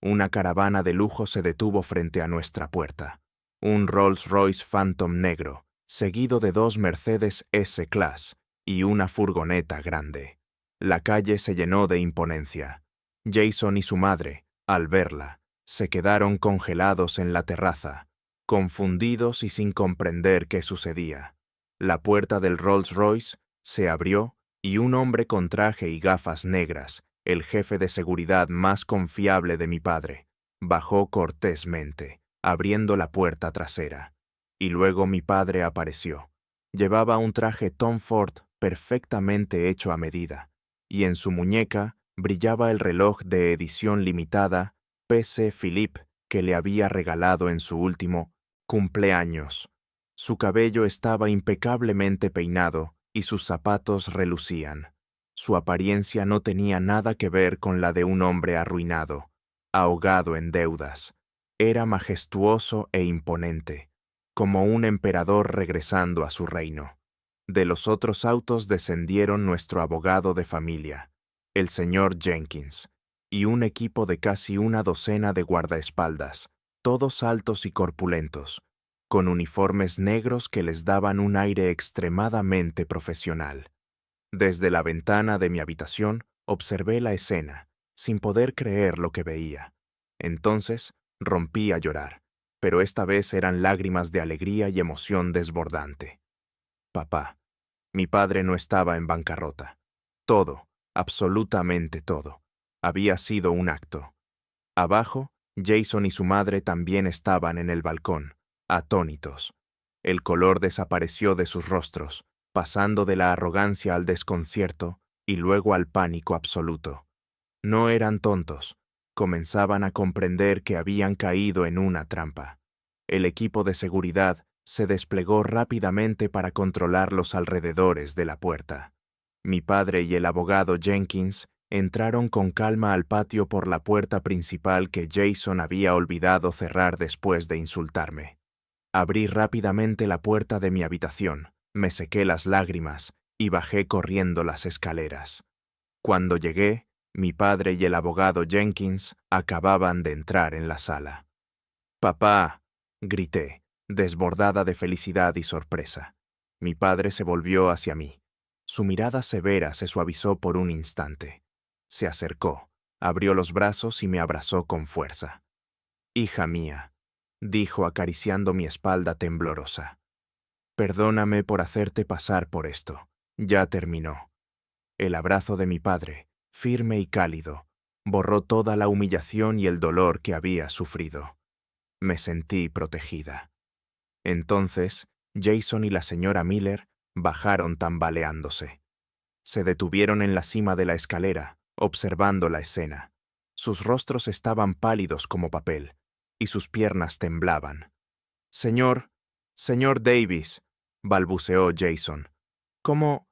Una caravana de lujo se detuvo frente a nuestra puerta. Un Rolls-Royce Phantom negro, seguido de 2 Mercedes S-Class y una furgoneta grande. La calle se llenó de imponencia. Jason y su madre, al verla, se quedaron congelados en la terraza, confundidos y sin comprender qué sucedía. La puerta del Rolls-Royce se abrió y un hombre con traje y gafas negras, el jefe de seguridad más confiable de mi padre, bajó cortésmente, abriendo la puerta trasera. Y luego mi padre apareció. Llevaba un traje Tom Ford perfectamente hecho a medida, y en su muñeca brillaba el reloj de edición limitada P.C. Philippe que le había regalado en su último cumpleaños. Su cabello estaba impecablemente peinado y sus zapatos relucían. Su apariencia no tenía nada que ver con la de un hombre arruinado, ahogado en deudas. Era majestuoso e imponente, como un emperador regresando a su reino. De los otros autos descendieron nuestro abogado de familia, el señor Jenkins, y un equipo de casi una docena de guardaespaldas, todos altos y corpulentos, con uniformes negros que les daban un aire extremadamente profesional. Desde la ventana de mi habitación observé la escena, sin poder creer lo que veía. Entonces rompí a llorar, pero esta vez eran lágrimas de alegría y emoción desbordante. Papá, mi padre no estaba en bancarrota. Todo, absolutamente todo, había sido un acto. Abajo, Jason y su madre también estaban en el balcón, atónitos. El color desapareció de sus rostros, pasando de la arrogancia al desconcierto y luego al pánico absoluto. No eran tontos. Comenzaban a comprender que habían caído en una trampa. El equipo de seguridad se desplegó rápidamente para controlar los alrededores de la puerta. Mi padre y el abogado Jenkins entraron con calma al patio por la puerta principal que Jason había olvidado cerrar después de insultarme. Abrí rápidamente la puerta de mi habitación, me sequé las lágrimas y bajé corriendo las escaleras. Cuando llegué, mi padre y el abogado Jenkins acababan de entrar en la sala. «¡Papá!», grité, desbordada de felicidad y sorpresa. Mi padre se volvió hacia mí. Su mirada severa se suavizó por un instante. Se acercó, abrió los brazos y me abrazó con fuerza. «Hija mía», dijo acariciando mi espalda temblorosa. «Perdóname por hacerte pasar por esto. Ya terminó». El abrazo de mi padre, firme y cálido, borró toda la humillación y el dolor que había sufrido. Me sentí protegida. Entonces, Jason y la señora Miller bajaron tambaleándose. Se detuvieron en la cima de la escalera, observando la escena. Sus rostros estaban pálidos como papel, y sus piernas temblaban. Señor Davis», balbuceó Jason. ¿Cómo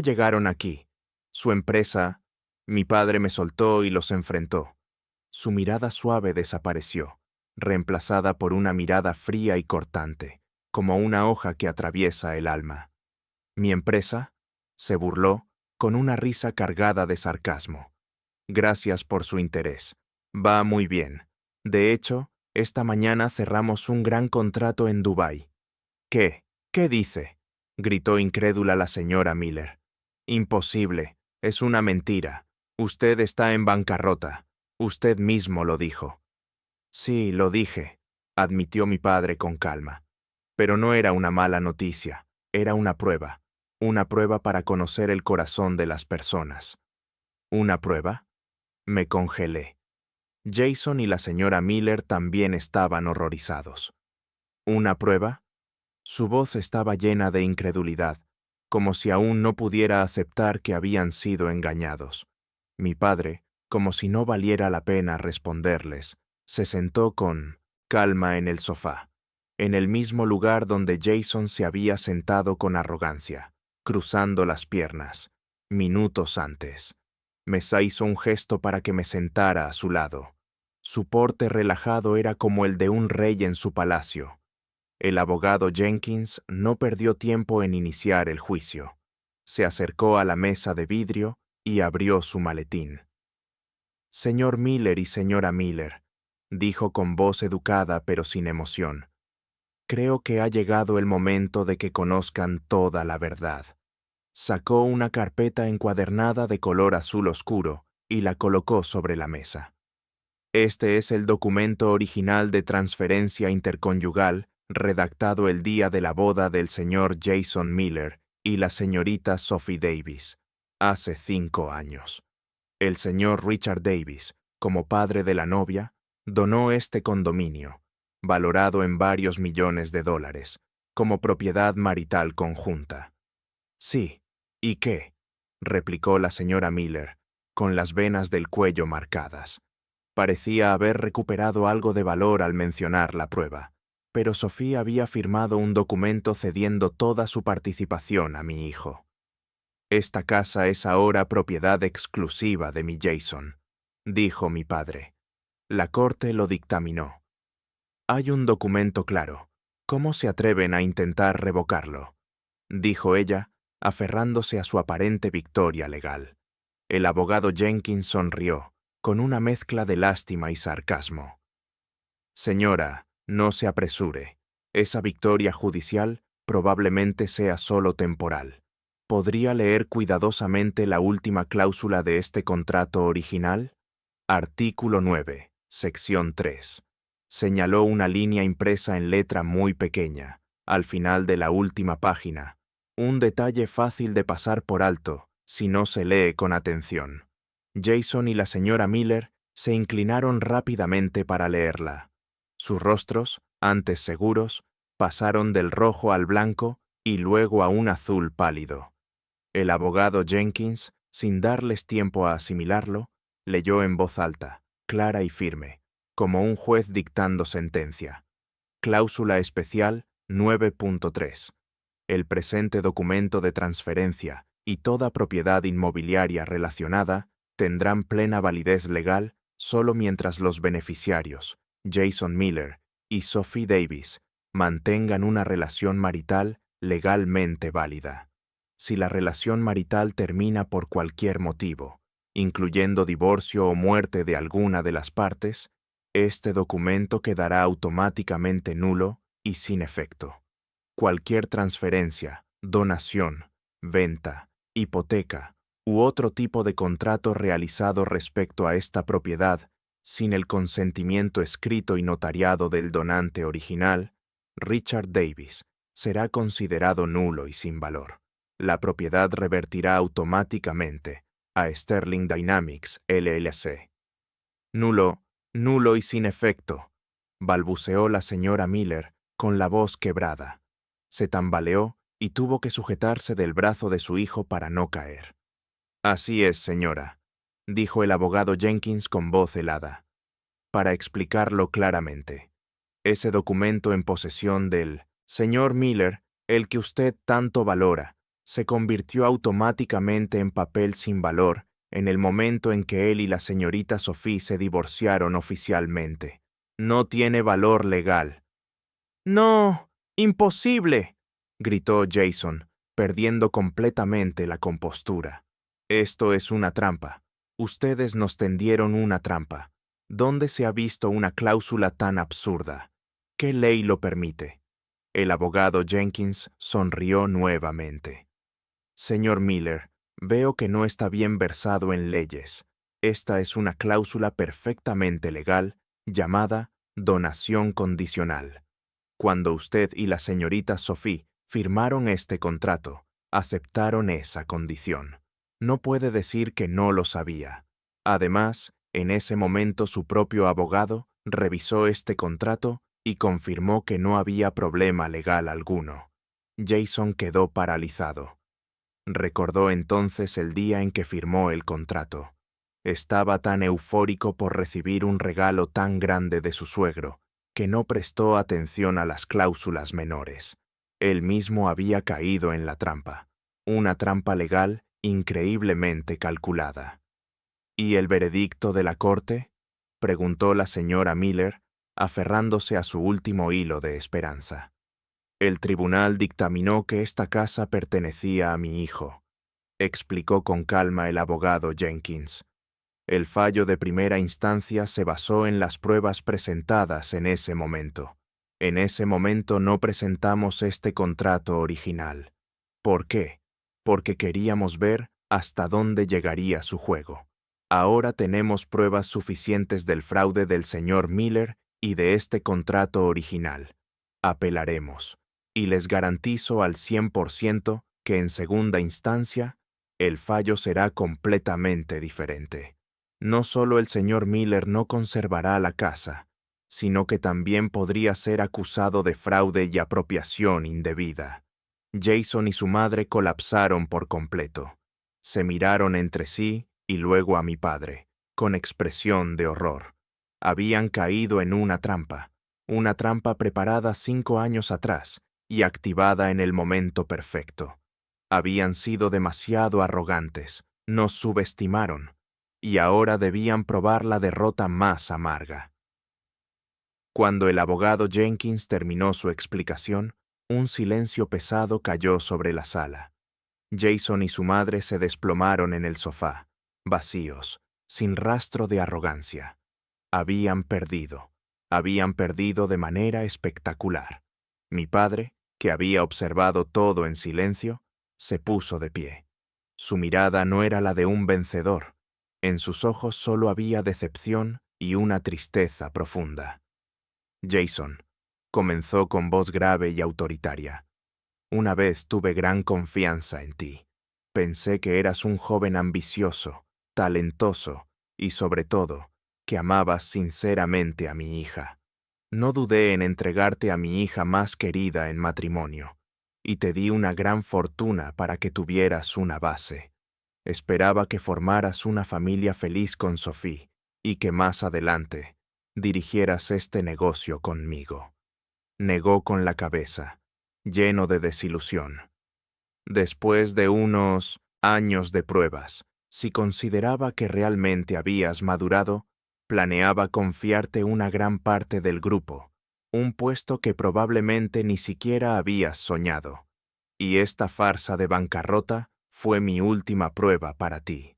llegaron aquí? Su empresa». Mi padre me soltó y los enfrentó. Su mirada suave desapareció, reemplazada por una mirada fría y cortante, como una hoja que atraviesa el alma. «¿Mi empresa?», se burló, con una risa cargada de sarcasmo. «Gracias por su interés. Va muy bien. De hecho, esta mañana cerramos un gran contrato en Dubái». «¿Qué? ¿Qué dice?», gritó incrédula la señora Miller. «Imposible. Es una mentira. Usted está en bancarrota. Usted mismo lo dijo». «Sí, lo dije», admitió mi padre con calma. «Pero no era una mala noticia. Era una prueba para conocer el corazón de las personas». «¿Una prueba?». Me congelé. Jason y la señora Miller también estaban horrorizados. «¿Una prueba?». Su voz estaba llena de incredulidad, como si aún no pudiera aceptar que habían sido engañados. Mi padre, como si no valiera la pena responderles, se sentó con calma en el sofá, en el mismo lugar donde Jason se había sentado con arrogancia, cruzando las piernas, minutos antes. Mesa hizo un gesto para que me sentara a su lado. Su porte relajado era como el de un rey en su palacio. El abogado Jenkins no perdió tiempo en iniciar el juicio. Se acercó a la mesa de vidrio y abrió su maletín. «Señor Miller y señora Miller», dijo con voz educada pero sin emoción, «creo que ha llegado el momento de que conozcan toda la verdad». Sacó una carpeta encuadernada de color azul oscuro y la colocó sobre la mesa. «Este es el documento original de transferencia interconyugal redactado el día de la boda del señor Jason Miller y la señorita Sophie Davis, hace 5 años. El señor Richard Davis, como padre de la novia, donó este condominio, valorado en varios millones de dólares, como propiedad marital conjunta». «Sí, ¿y qué?», replicó la señora Miller, con las venas del cuello marcadas. Parecía haber recuperado algo de valor al mencionar la prueba, pero Sofía había firmado un documento cediendo toda su participación a mi hijo. «Esta casa es ahora propiedad exclusiva de mi Jason», dijo mi padre. La corte lo dictaminó. «Hay un documento claro. ¿Cómo se atreven a intentar revocarlo?», dijo ella, aferrándose a su aparente victoria legal. El abogado Jenkins sonrió, con una mezcla de lástima y sarcasmo. «Señora, no se apresure. Esa victoria judicial probablemente sea solo temporal. ¿Podría leer cuidadosamente la última cláusula de este contrato original? Artículo 9, sección 3. Señaló una línea impresa en letra muy pequeña, al final de la última página, un detalle fácil de pasar por alto si no se lee con atención. Jason y la señora Miller se inclinaron rápidamente para leerla. Sus rostros, antes seguros, pasaron del rojo al blanco y luego a un azul pálido. El abogado Jenkins, sin darles tiempo a asimilarlo, leyó en voz alta, clara y firme, como un juez dictando sentencia. Cláusula especial 9.3. El presente documento de transferencia y toda propiedad inmobiliaria relacionada tendrán plena validez legal solo mientras los beneficiarios, Jason Miller y Sophie Davis, mantengan una relación marital legalmente válida. Si la relación marital termina por cualquier motivo, incluyendo divorcio o muerte de alguna de las partes, este documento quedará automáticamente nulo y sin efecto. Cualquier transferencia, donación, venta, hipoteca u otro tipo de contrato realizado respecto a esta propiedad sin el consentimiento escrito y notariado del donante original, Richard Davis, será considerado nulo y sin valor. La propiedad revertirá automáticamente a Sterling Dynamics LLC. Nulo, nulo y sin efecto, balbuceó la señora Miller con la voz quebrada. Se tambaleó y tuvo que sujetarse del brazo de su hijo para no caer. Así es, señora, dijo el abogado Jenkins con voz helada. Para explicarlo claramente, ese documento en posesión del señor Miller, el que usted tanto valora, se convirtió automáticamente en papel sin valor en el momento en que él y la señorita Sophie se divorciaron oficialmente. No tiene valor legal. ¡No! ¡Imposible!, gritó Jason, perdiendo completamente la compostura. Esto es una trampa. Ustedes nos tendieron una trampa. ¿Dónde se ha visto una cláusula tan absurda? ¿Qué ley lo permite? El abogado Jenkins sonrió nuevamente. Señor Miller, veo que no está bien versado en leyes. Esta es una cláusula perfectamente legal llamada donación condicional. Cuando usted y la señorita Sophie firmaron este contrato, aceptaron esa condición. No puede decir que no lo sabía. Además, en ese momento su propio abogado revisó este contrato y confirmó que no había problema legal alguno. Jason quedó paralizado. Recordó entonces el día en que firmó el contrato. Estaba tan eufórico por recibir un regalo tan grande de su suegro, que no prestó atención a las cláusulas menores. Él mismo había caído en la trampa, una trampa legal increíblemente calculada. ¿Y el veredicto de la corte?, preguntó la señora Miller, aferrándose a su último hilo de esperanza. El tribunal dictaminó que esta casa pertenecía a mi hijo, explicó con calma el abogado Jenkins. El fallo de primera instancia se basó en las pruebas presentadas en ese momento. En ese momento no presentamos este contrato original. ¿Por qué? Porque queríamos ver hasta dónde llegaría su juego. Ahora tenemos pruebas suficientes del fraude del señor Miller y de este contrato original. Apelaremos. Y les garantizo al 100% que en segunda instancia, el fallo será completamente diferente. No solo el señor Miller no conservará la casa, sino que también podría ser acusado de fraude y apropiación indebida. Jason y su madre colapsaron por completo. Se miraron entre sí y luego a mi padre, con expresión de horror. Habían caído en una trampa preparada 5 años atrás y activada en el momento perfecto. Habían sido demasiado arrogantes, nos subestimaron, y ahora debían probar la derrota más amarga. Cuando el abogado Jenkins terminó su explicación, un silencio pesado cayó sobre la sala. Jason y su madre se desplomaron en el sofá, vacíos, sin rastro de arrogancia. Habían perdido de manera espectacular. Mi padre, que había observado todo en silencio, se puso de pie. Su mirada no era la de un vencedor. En sus ojos solo había decepción y una tristeza profunda. Jason, comenzó con voz grave y autoritaria. Una vez tuve gran confianza en ti. Pensé que eras un joven ambicioso, talentoso y, sobre todo, que amabas sinceramente a mi hija. No dudé en entregarte a mi hija más querida en matrimonio, y te di una gran fortuna para que tuvieras una base. Esperaba que formaras una familia feliz con Sophie y que más adelante dirigieras este negocio conmigo. Negó con la cabeza, lleno de desilusión. Después de unos años de pruebas, si consideraba que realmente habías madurado, planeaba confiarte una gran parte del grupo, un puesto que probablemente ni siquiera habías soñado. Y esta farsa de bancarrota fue mi última prueba para ti.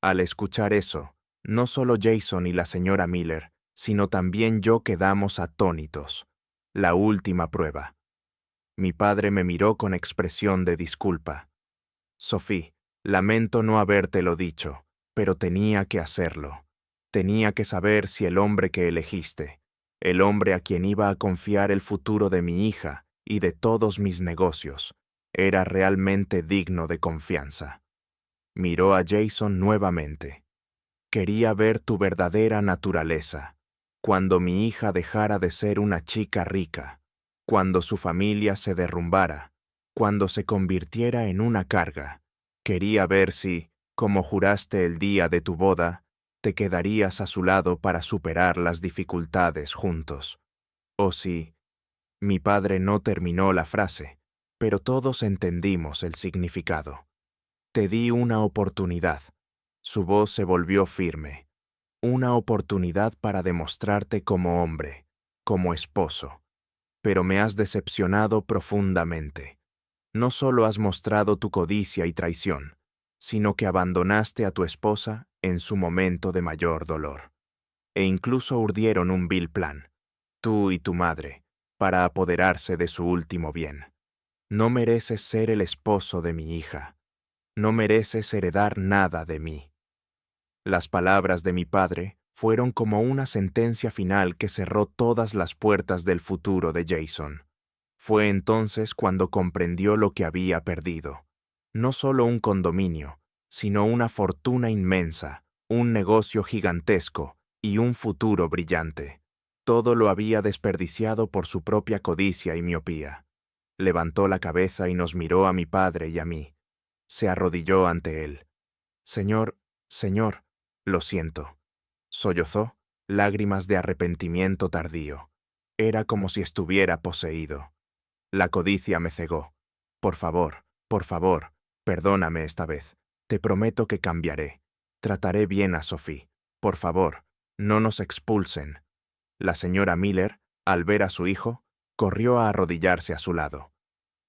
Al escuchar eso, no solo Jason y la señora Miller, sino también yo quedamos atónitos. La última prueba. Mi padre me miró con expresión de disculpa. Sophie, lamento no habértelo dicho, pero tenía que hacerlo. Tenía que saber si el hombre que elegiste, el hombre a quien iba a confiar el futuro de mi hija y de todos mis negocios, era realmente digno de confianza. Miró a Jason nuevamente. Quería ver tu verdadera naturaleza, cuando mi hija dejara de ser una chica rica, cuando su familia se derrumbara, cuando se convirtiera en una carga. Quería ver si, como juraste el día de tu boda, te quedarías a su lado para superar las dificultades juntos. O si... Mi padre no terminó la frase, pero todos entendimos el significado. Te di una oportunidad. Su voz se volvió firme. Una oportunidad para demostrarte como hombre, como esposo. Pero me has decepcionado profundamente. No solo has mostrado tu codicia y traición, sino que abandonaste a tu esposa en su momento de mayor dolor. E incluso urdieron un vil plan, tú y tu madre, para apoderarse de su último bien. No mereces ser el esposo de mi hija. No mereces heredar nada de mí. Las palabras de mi padre fueron como una sentencia final que cerró todas las puertas del futuro de Jason. Fue entonces cuando comprendió lo que había perdido. No solo un condominio, sino una fortuna inmensa, un negocio gigantesco y un futuro brillante. Todo lo había desperdiciado por su propia codicia y miopía. Levantó la cabeza y nos miró a mi padre y a mí. Se arrodilló ante él. Señor, Señor, lo siento. Sollozó, lágrimas de arrepentimiento tardío. Era como si estuviera poseído. La codicia me cegó. Por favor, perdóname esta vez. Te prometo que cambiaré. Trataré bien a Sophie. Por favor, no nos expulsen. La señora Miller, al ver a su hijo, corrió a arrodillarse a su lado.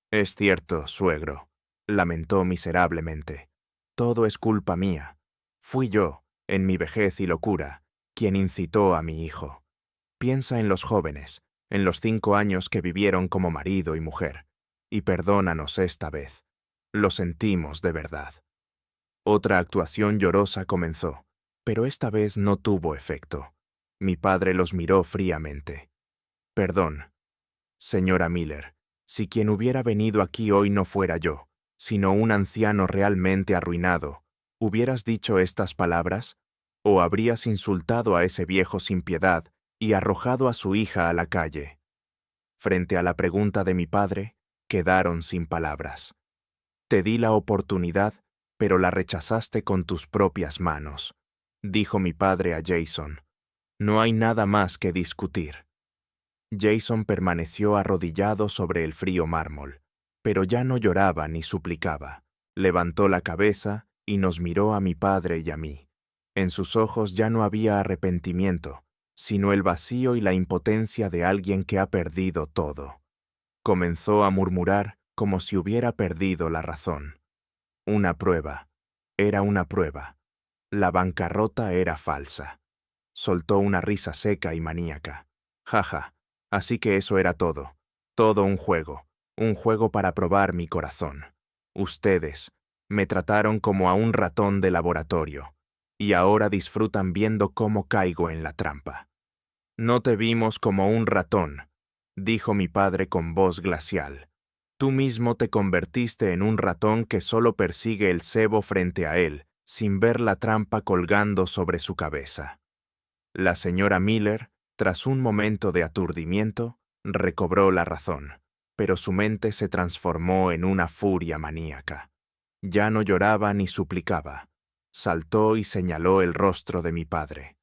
Es cierto, suegro, lamentó miserablemente. Todo es culpa mía. Fui yo, en mi vejez y locura, quien incitó a mi hijo. Piensa en los jóvenes, en los 5 años que vivieron como marido y mujer, y perdónanos esta vez. Lo sentimos de verdad. Otra actuación llorosa comenzó, pero esta vez no tuvo efecto. Mi padre los miró fríamente. Perdón, señora Miller, si quien hubiera venido aquí hoy no fuera yo, sino un anciano realmente arruinado, ¿hubieras dicho estas palabras? ¿O habrías insultado a ese viejo sin piedad y arrojado a su hija a la calle? Frente a la pregunta de mi padre, quedaron sin palabras. Te di la oportunidad, pero la rechazaste con tus propias manos, dijo mi padre a Jason. No hay nada más que discutir. Jason permaneció arrodillado sobre el frío mármol, pero ya no lloraba ni suplicaba. Levantó la cabeza y nos miró a mi padre y a mí. En sus ojos ya no había arrepentimiento, sino el vacío y la impotencia de alguien que ha perdido todo. Comenzó a murmurar como si hubiera perdido la razón. Una prueba. Era una prueba. La bancarrota era falsa. Soltó una risa seca y maníaca. Jaja, así que eso era todo. Todo un juego para probar mi corazón. Ustedes me trataron como a un ratón de laboratorio, y ahora disfrutan viendo cómo caigo en la trampa. No te vimos como un ratón, dijo mi padre con voz glacial. Tú mismo te convertiste en un ratón que solo persigue el cebo frente a él, sin ver la trampa colgando sobre su cabeza. La señora Miller, tras un momento de aturdimiento, recobró la razón, pero su mente se transformó en una furia maníaca. Ya no lloraba ni suplicaba. Saltó y señaló el rostro de mi padre.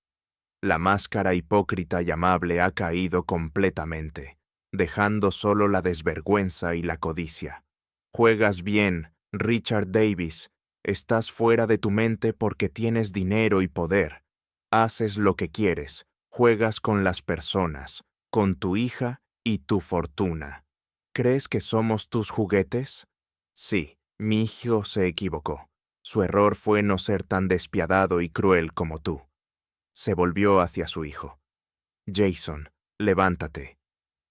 La máscara hipócrita y amable ha caído completamente, dejando solo la desvergüenza y la codicia. Juegas bien, Richard Davis. Estás fuera de tu mente porque tienes dinero y poder. Haces lo que quieres, juegas con las personas, con tu hija y tu fortuna. ¿Crees que somos tus juguetes? Sí, mi hijo se equivocó. Su error fue no ser tan despiadado y cruel como tú. Se volvió hacia su hijo. Jason, levántate.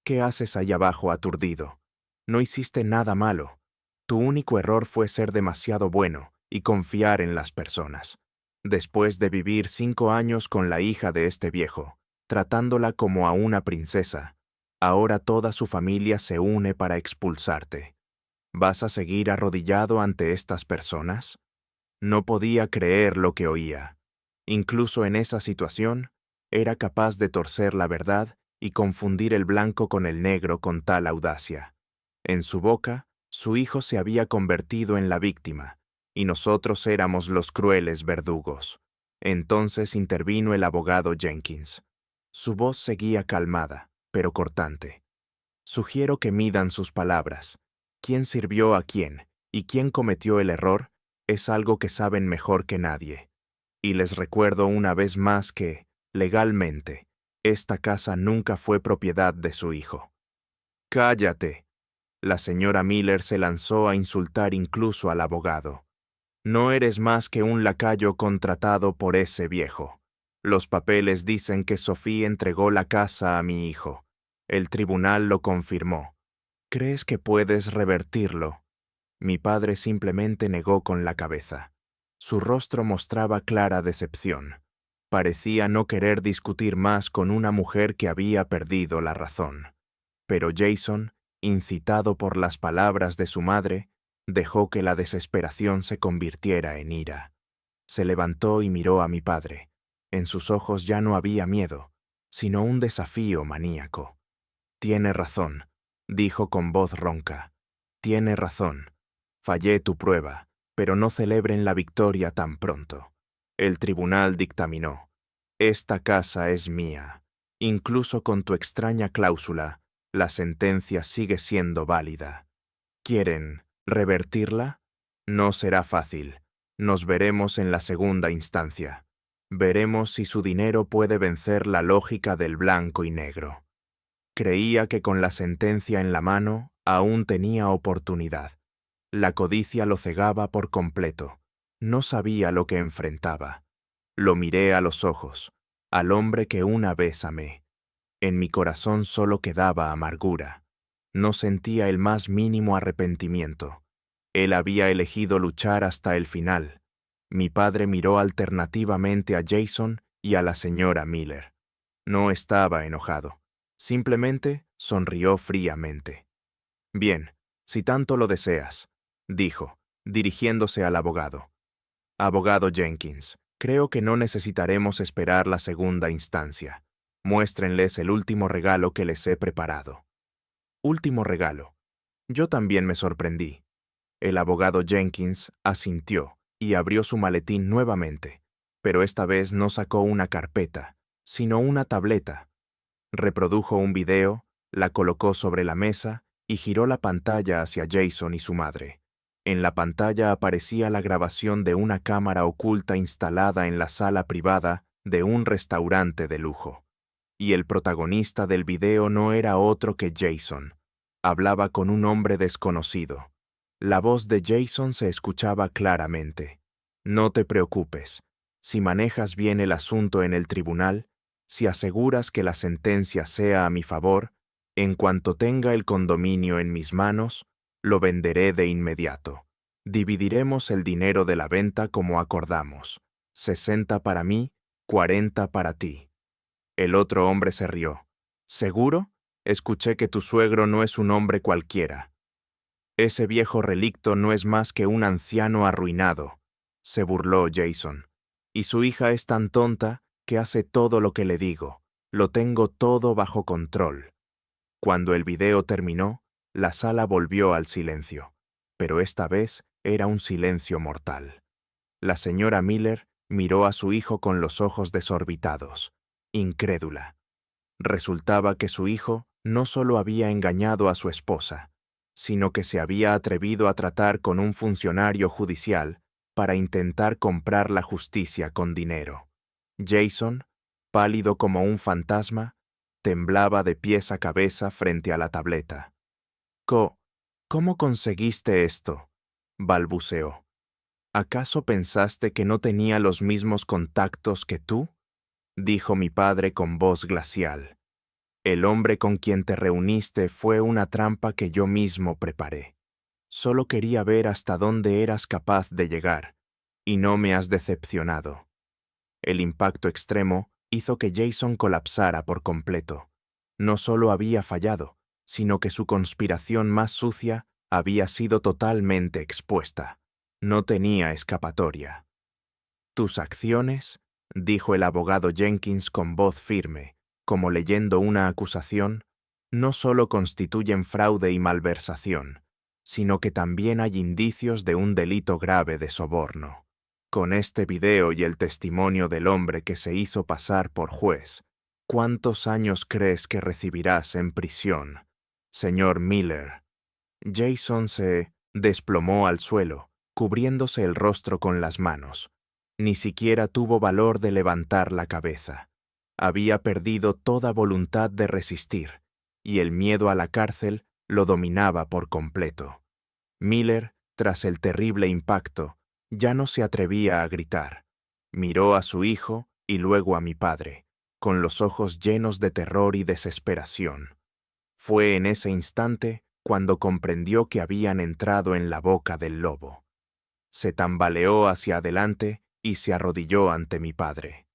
¿Qué haces allá abajo aturdido? No hiciste nada malo. Tu único error fue ser demasiado bueno y confiar en las personas. Después de vivir 5 años con la hija de este viejo, tratándola como a una princesa, ahora toda su familia se une para expulsarte. ¿Vas a seguir arrodillado ante estas personas? No podía creer lo que oía. Incluso en esa situación, era capaz de torcer la verdad y confundir el blanco con el negro con tal audacia. En su boca, su hijo se había convertido en la víctima, y nosotros éramos los crueles verdugos. Entonces intervino el abogado Jenkins. Su voz seguía calmada, pero cortante. Sugiero que midan sus palabras. ¿Quién sirvió a quién y quién cometió el error? Es algo que saben mejor que nadie. Y les recuerdo una vez más que, legalmente, esta casa nunca fue propiedad de su hijo. ¡Cállate! La señora Miller se lanzó a insultar incluso al abogado. No eres más que un lacayo contratado por ese viejo. Los papeles dicen que Sophie entregó la casa a mi hijo. El tribunal lo confirmó. ¿Crees que puedes revertirlo? Mi padre simplemente negó con la cabeza. Su rostro mostraba clara decepción. Parecía no querer discutir más con una mujer que había perdido la razón. Pero Jason, incitado por las palabras de su madre, dejó que la desesperación se convirtiera en ira. Se levantó y miró a mi padre. En sus ojos ya no había miedo, sino un desafío maníaco. «Tiene razón», dijo con voz ronca. «Tiene razón. Fallé tu prueba, pero no celebren la victoria tan pronto». El tribunal dictaminó: «Esta casa es mía. Incluso con tu extraña cláusula, la sentencia sigue siendo válida. ¿Quieren revertirla? No será fácil. Nos veremos en la segunda instancia. Veremos si su dinero puede vencer la lógica del blanco y negro». Creía que con la sentencia en la mano aún tenía oportunidad. La codicia lo cegaba por completo. No sabía lo que enfrentaba. Lo miré a los ojos, al hombre que una vez amé. En mi corazón solo quedaba amargura. No sentía el más mínimo arrepentimiento. Él había elegido luchar hasta el final. Mi padre miró alternativamente a Jason y a la señora Miller. No estaba enojado. Simplemente sonrió fríamente. «Bien, si tanto lo deseas», dijo, dirigiéndose al abogado. «Abogado Jenkins, creo que no necesitaremos esperar la segunda instancia. Muéstrenles el último regalo que les he preparado». Último regalo. Yo también me sorprendí. El abogado Jenkins asintió y abrió su maletín nuevamente, pero esta vez no sacó una carpeta, sino una tableta. Reprodujo un video, la colocó sobre la mesa y giró la pantalla hacia Jason y su madre. En la pantalla aparecía la grabación de una cámara oculta instalada en la sala privada de un restaurante de lujo. Y el protagonista del video no era otro que Jason. Hablaba con un hombre desconocido. La voz de Jason se escuchaba claramente. «No te preocupes. Si manejas bien el asunto en el tribunal, si aseguras que la sentencia sea a mi favor, en cuanto tenga el condominio en mis manos, lo venderé de inmediato. Dividiremos el dinero de la venta como acordamos. 60 para mí, 40 para ti». El otro hombre se rió. «¿Seguro? Escuché que tu suegro no es un hombre cualquiera». «Ese viejo relicto no es más que un anciano arruinado», se burló Jason. «Y su hija es tan tonta que hace todo lo que le digo. Lo tengo todo bajo control. Cuando el video terminó, la sala volvió al silencio, pero esta vez era un silencio mortal. La señora Miller miró a su hijo con los ojos desorbitados, incrédula. Resultaba que su hijo no solo había engañado a su esposa, sino que se había atrevido a tratar con un funcionario judicial para intentar comprar la justicia con dinero. Jason, pálido como un fantasma, temblaba de pies a cabeza frente a la tableta. ¿Cómo conseguiste esto?, balbuceó. ¿Acaso pensaste que no tenía los mismos contactos que tú?, dijo mi padre con voz glacial. El hombre con quien te reuniste fue una trampa que yo mismo preparé. Solo quería ver hasta dónde eras capaz de llegar, y no me has decepcionado. El impacto extremo hizo que Jason colapsara por completo. No solo había fallado, sino que su conspiración más sucia había sido totalmente expuesta. No tenía escapatoria. «¿Tus acciones?», dijo el abogado Jenkins con voz firme, como leyendo una acusación, «no solo constituyen fraude y malversación, sino que también hay indicios de un delito grave de soborno. Con este video y el testimonio del hombre que se hizo pasar por juez, ¿cuántos años crees que recibirás en prisión, señor Miller?» Jason se desplomó al suelo, cubriéndose el rostro con las manos. Ni siquiera tuvo valor de levantar la cabeza. Había perdido toda voluntad de resistir, y el miedo a la cárcel lo dominaba por completo. Miller, tras el terrible impacto, ya no se atrevía a gritar. Miró a su hijo y luego a mi padre, con los ojos llenos de terror y desesperación. Fue en ese instante cuando comprendió que habían entrado en la boca del lobo. Se tambaleó hacia adelante y se arrodilló ante mi padre.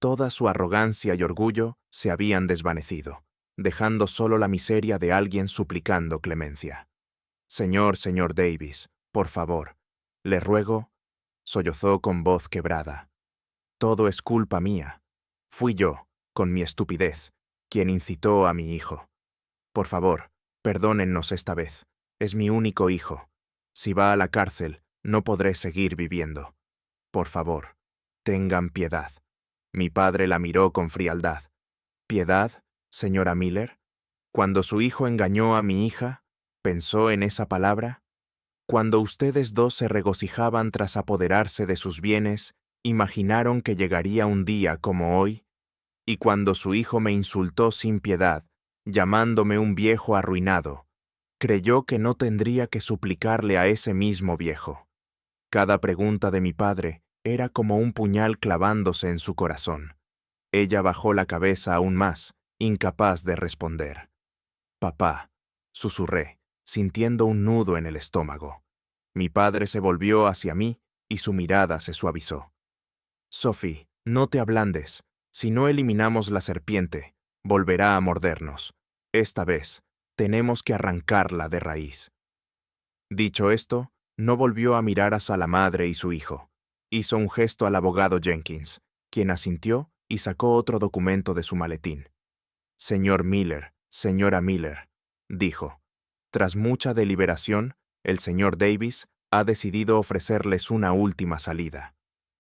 Toda su arrogancia y orgullo se habían desvanecido, dejando solo la miseria de alguien suplicando clemencia. Señor Davis, por favor, le ruego», sollozó con voz quebrada. «Todo es culpa mía. Fui yo, con mi estupidez, quien incitó a mi hijo. Por favor, perdónennos esta vez. Es mi único hijo. Si va a la cárcel, no podré seguir viviendo. Por favor, tengan piedad». Mi padre la miró con frialdad. «¿Piedad, señora Miller? Cuando su hijo engañó a mi hija, ¿pensó en esa palabra? Cuando ustedes dos se regocijaban tras apoderarse de sus bienes, ¿imaginaron que llegaría un día como hoy? Y cuando su hijo me insultó sin piedad, llamándome un viejo arruinado, creyó que no tendría que suplicarle a ese mismo viejo». Cada pregunta de mi padre era como un puñal clavándose en su corazón. Ella bajó la cabeza aún más, incapaz de responder. «Papá», susurré, sintiendo un nudo en el estómago. Mi padre se volvió hacia mí y su mirada se suavizó. «Sophie, no te ablandes. Si no eliminamos la serpiente, volverá a mordernos. Esta vez, tenemos que arrancarla de raíz». Dicho esto, no volvió a mirar a la madre y su hijo. Hizo un gesto al abogado Jenkins, quien asintió y sacó otro documento de su maletín. «Señor Miller, señora Miller», dijo. «Tras mucha deliberación, el señor Davis ha decidido ofrecerles una última salida».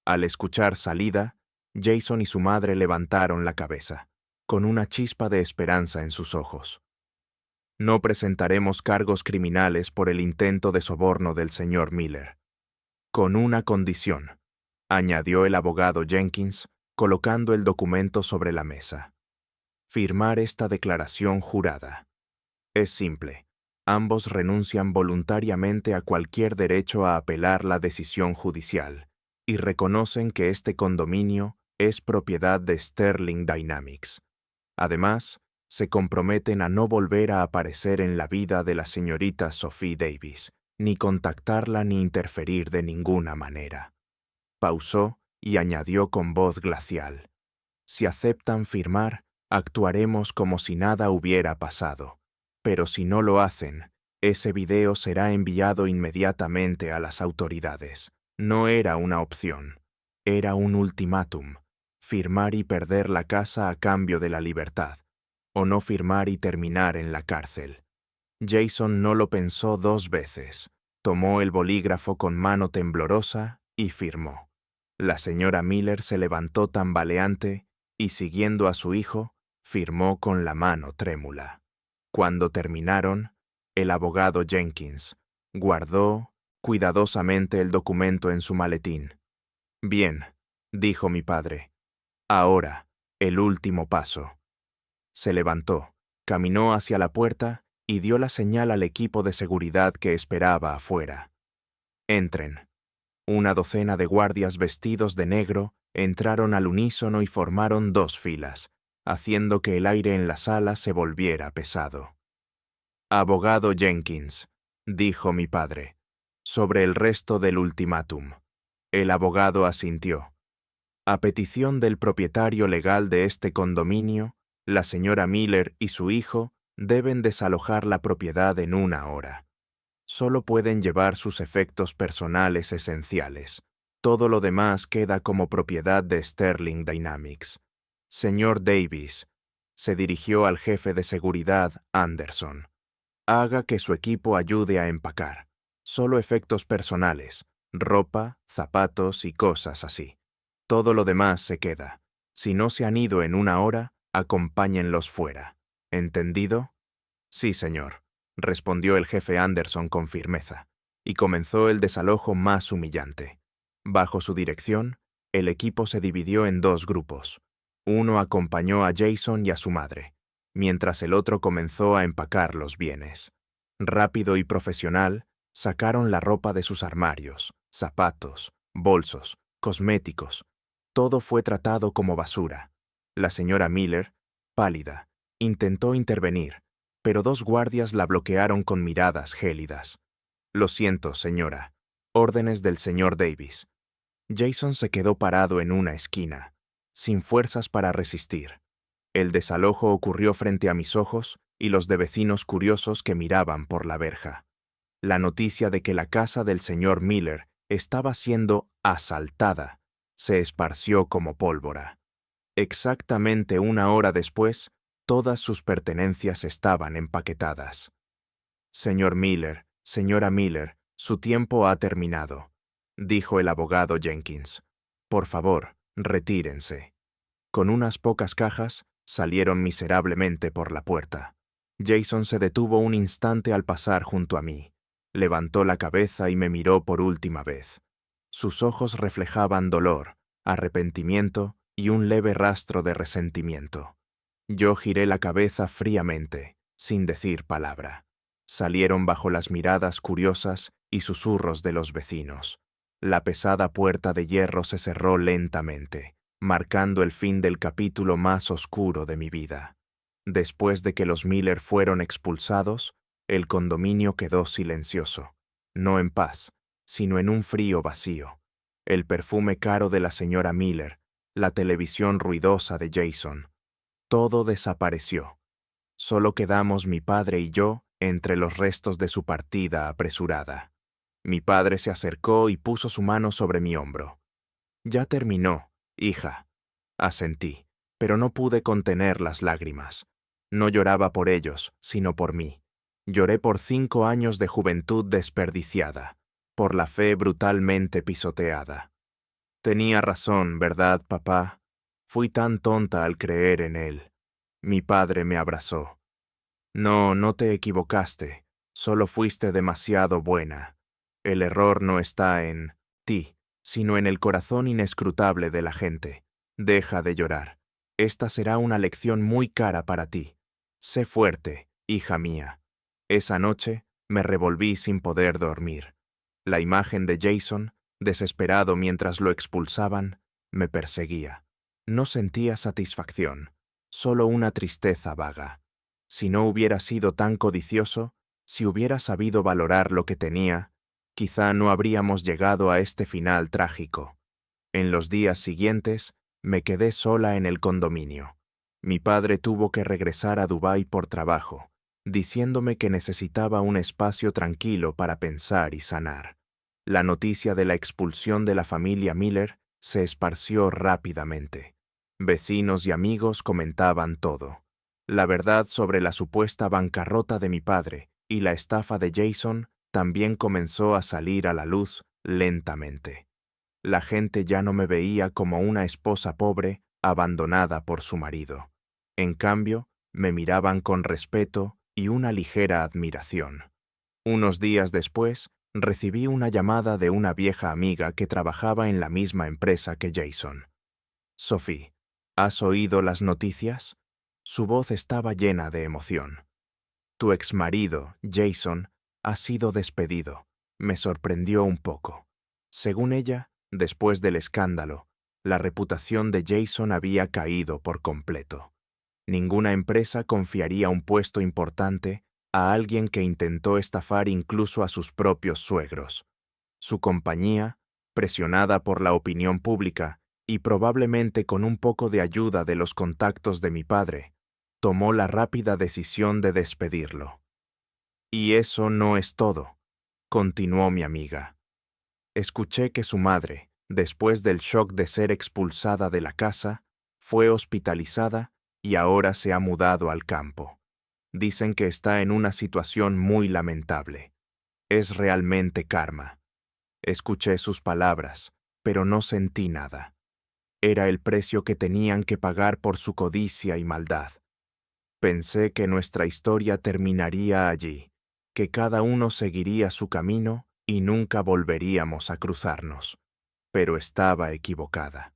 Al escuchar salida, Jason y su madre levantaron la cabeza, con una chispa de esperanza en sus ojos. «No presentaremos cargos criminales por el intento de soborno del señor Miller. Con una condición», añadió el abogado Jenkins, colocando el documento sobre la mesa. «Firmar esta declaración jurada. Es simple. Ambos renuncian voluntariamente a cualquier derecho a apelar la decisión judicial y reconocen que este condominio es propiedad de Sterling Dynamics. Además, se comprometen a no volver a aparecer en la vida de la señorita Sophie Davis, ni contactarla ni interferir de ninguna manera». Pausó y añadió con voz glacial. «Si aceptan firmar, actuaremos como si nada hubiera pasado. Pero si no lo hacen, ese video será enviado inmediatamente a las autoridades. No era una opción, era un ultimátum. firmar y perder la casa a cambio de la libertad, o no firmar y terminar en la cárcel. Jason no lo pensó 2 veces. Tomó el bolígrafo con mano temblorosa y firmó. La señora Miller se levantó tambaleante y, siguiendo a su hijo, firmó con la mano trémula. Cuando terminaron, el abogado Jenkins guardó cuidadosamente el documento en su maletín. «Bien», dijo mi padre. «Ahora, el último paso». Se levantó, caminó hacia la puerta y dio la señal al equipo de seguridad que esperaba afuera. «Entren». Una docena de guardias vestidos de negro entraron al unísono y formaron 2 filas, haciendo que el aire en la sala se volviera pesado. «Abogado Jenkins», dijo mi padre, sobre el resto del ultimátum. El abogado asintió. «A petición del propietario legal de este condominio, la señora Miller y su hijo deben desalojar la propiedad en 1 hora. Solo pueden llevar sus efectos personales esenciales. Todo lo demás queda como propiedad de Sterling Dynamics. Señor Davis», se dirigió al jefe de seguridad, Anderson, «haga que su equipo ayude a empacar. Solo efectos personales, ropa, zapatos y cosas así. Todo lo demás se queda. Si no se han ido en 1 hora, acompáñenlos fuera. ¿Entendido?» «Sí, señor», respondió el jefe Anderson con firmeza, y comenzó el desalojo más humillante. Bajo su dirección, el equipo se dividió en 2 grupos. Uno acompañó a Jason y a su madre, mientras el otro comenzó a empacar los bienes. Rápido y profesional, sacaron la ropa de sus armarios, zapatos, bolsos, cosméticos. Todo fue tratado como basura. La señora Miller, pálida, intentó intervenir, pero 2 guardias la bloquearon con miradas gélidas. «Lo siento, señora. Órdenes del señor Davis». Jason se quedó parado en una esquina, sin fuerzas para resistir. El desalojo ocurrió frente a mis ojos y los de vecinos curiosos que miraban por la verja. La noticia de que la casa del señor Miller estaba siendo asaltada se esparció como pólvora. Exactamente 1 hora después, todas sus pertenencias estaban empaquetadas. «Señor Miller, señora Miller, su tiempo ha terminado», dijo el abogado Jenkins. «Por favor, retírense». Con unas pocas cajas, salieron miserablemente por la puerta. Jason se detuvo un instante al pasar junto a mí. Levantó la cabeza y me miró por última vez. Sus ojos reflejaban dolor, arrepentimiento y un leve rastro de resentimiento. Yo giré la cabeza fríamente, sin decir palabra. Salieron bajo las miradas curiosas y susurros de los vecinos. La pesada puerta de hierro se cerró lentamente, marcando el fin del capítulo más oscuro de mi vida. Después de que los Miller fueron expulsados, el condominio quedó silencioso, no en paz, sino en un frío vacío. El perfume caro de la señora Miller, la televisión ruidosa de Jason, todo desapareció. Solo quedamos mi padre y yo entre los restos de su partida apresurada. Mi padre se acercó y puso su mano sobre mi hombro. «Ya terminó, hija», asentí, pero no pude contener las lágrimas. No lloraba por ellos, sino por mí. Lloré por 5 años de juventud desperdiciada, por la fe brutalmente pisoteada. Tenía razón, ¿verdad, papá? Fui tan tonta al creer en él. Mi padre me abrazó. «No, no te equivocaste, solo fuiste demasiado buena. El error no está en ti, sino en el corazón inescrutable de la gente. Deja de llorar. Esta será una lección muy cara para ti. Sé fuerte, hija mía». Esa noche me revolví sin poder dormir. La imagen de Jason, desesperado mientras lo expulsaban, me perseguía. No sentía satisfacción, solo una tristeza vaga. Si no hubiera sido tan codicioso, si hubiera sabido valorar lo que tenía, quizá no habríamos llegado a este final trágico. En los días siguientes, me quedé sola en el condominio. Mi padre tuvo que regresar a Dubái por trabajo, diciéndome que necesitaba un espacio tranquilo para pensar y sanar. La noticia de la expulsión de la familia Miller se esparció rápidamente. Vecinos y amigos comentaban todo. La verdad sobre la supuesta bancarrota de mi padre y la estafa de Jason también comenzó a salir a la luz lentamente. La gente ya no me veía como una esposa pobre abandonada por su marido. En cambio, me miraban con respeto y una ligera admiración. Unos días después, recibí una llamada de una vieja amiga que trabajaba en la misma empresa que Jason. Sophie, ¿has oído las noticias? Su voz estaba llena de emoción. Tu exmarido, Jason, ha sido despedido. Me sorprendió un poco. Según ella, después del escándalo, la reputación de Jason había caído por completo. Ninguna empresa confiaría un puesto importante a alguien que intentó estafar incluso a sus propios suegros. Su compañía, presionada por la opinión pública y probablemente con un poco de ayuda de los contactos de mi padre, tomó la rápida decisión de despedirlo. Y eso no es todo, continuó mi amiga. Escuché que su madre, después del shock de ser expulsada de la casa, fue hospitalizada y ahora se ha mudado al campo. Dicen que está en una situación muy lamentable. Es realmente karma. Escuché sus palabras, pero no sentí nada. Era el precio que tenían que pagar por su codicia y maldad. Pensé que nuestra historia terminaría allí, que cada uno seguiría su camino y nunca volveríamos a cruzarnos. Pero estaba equivocada.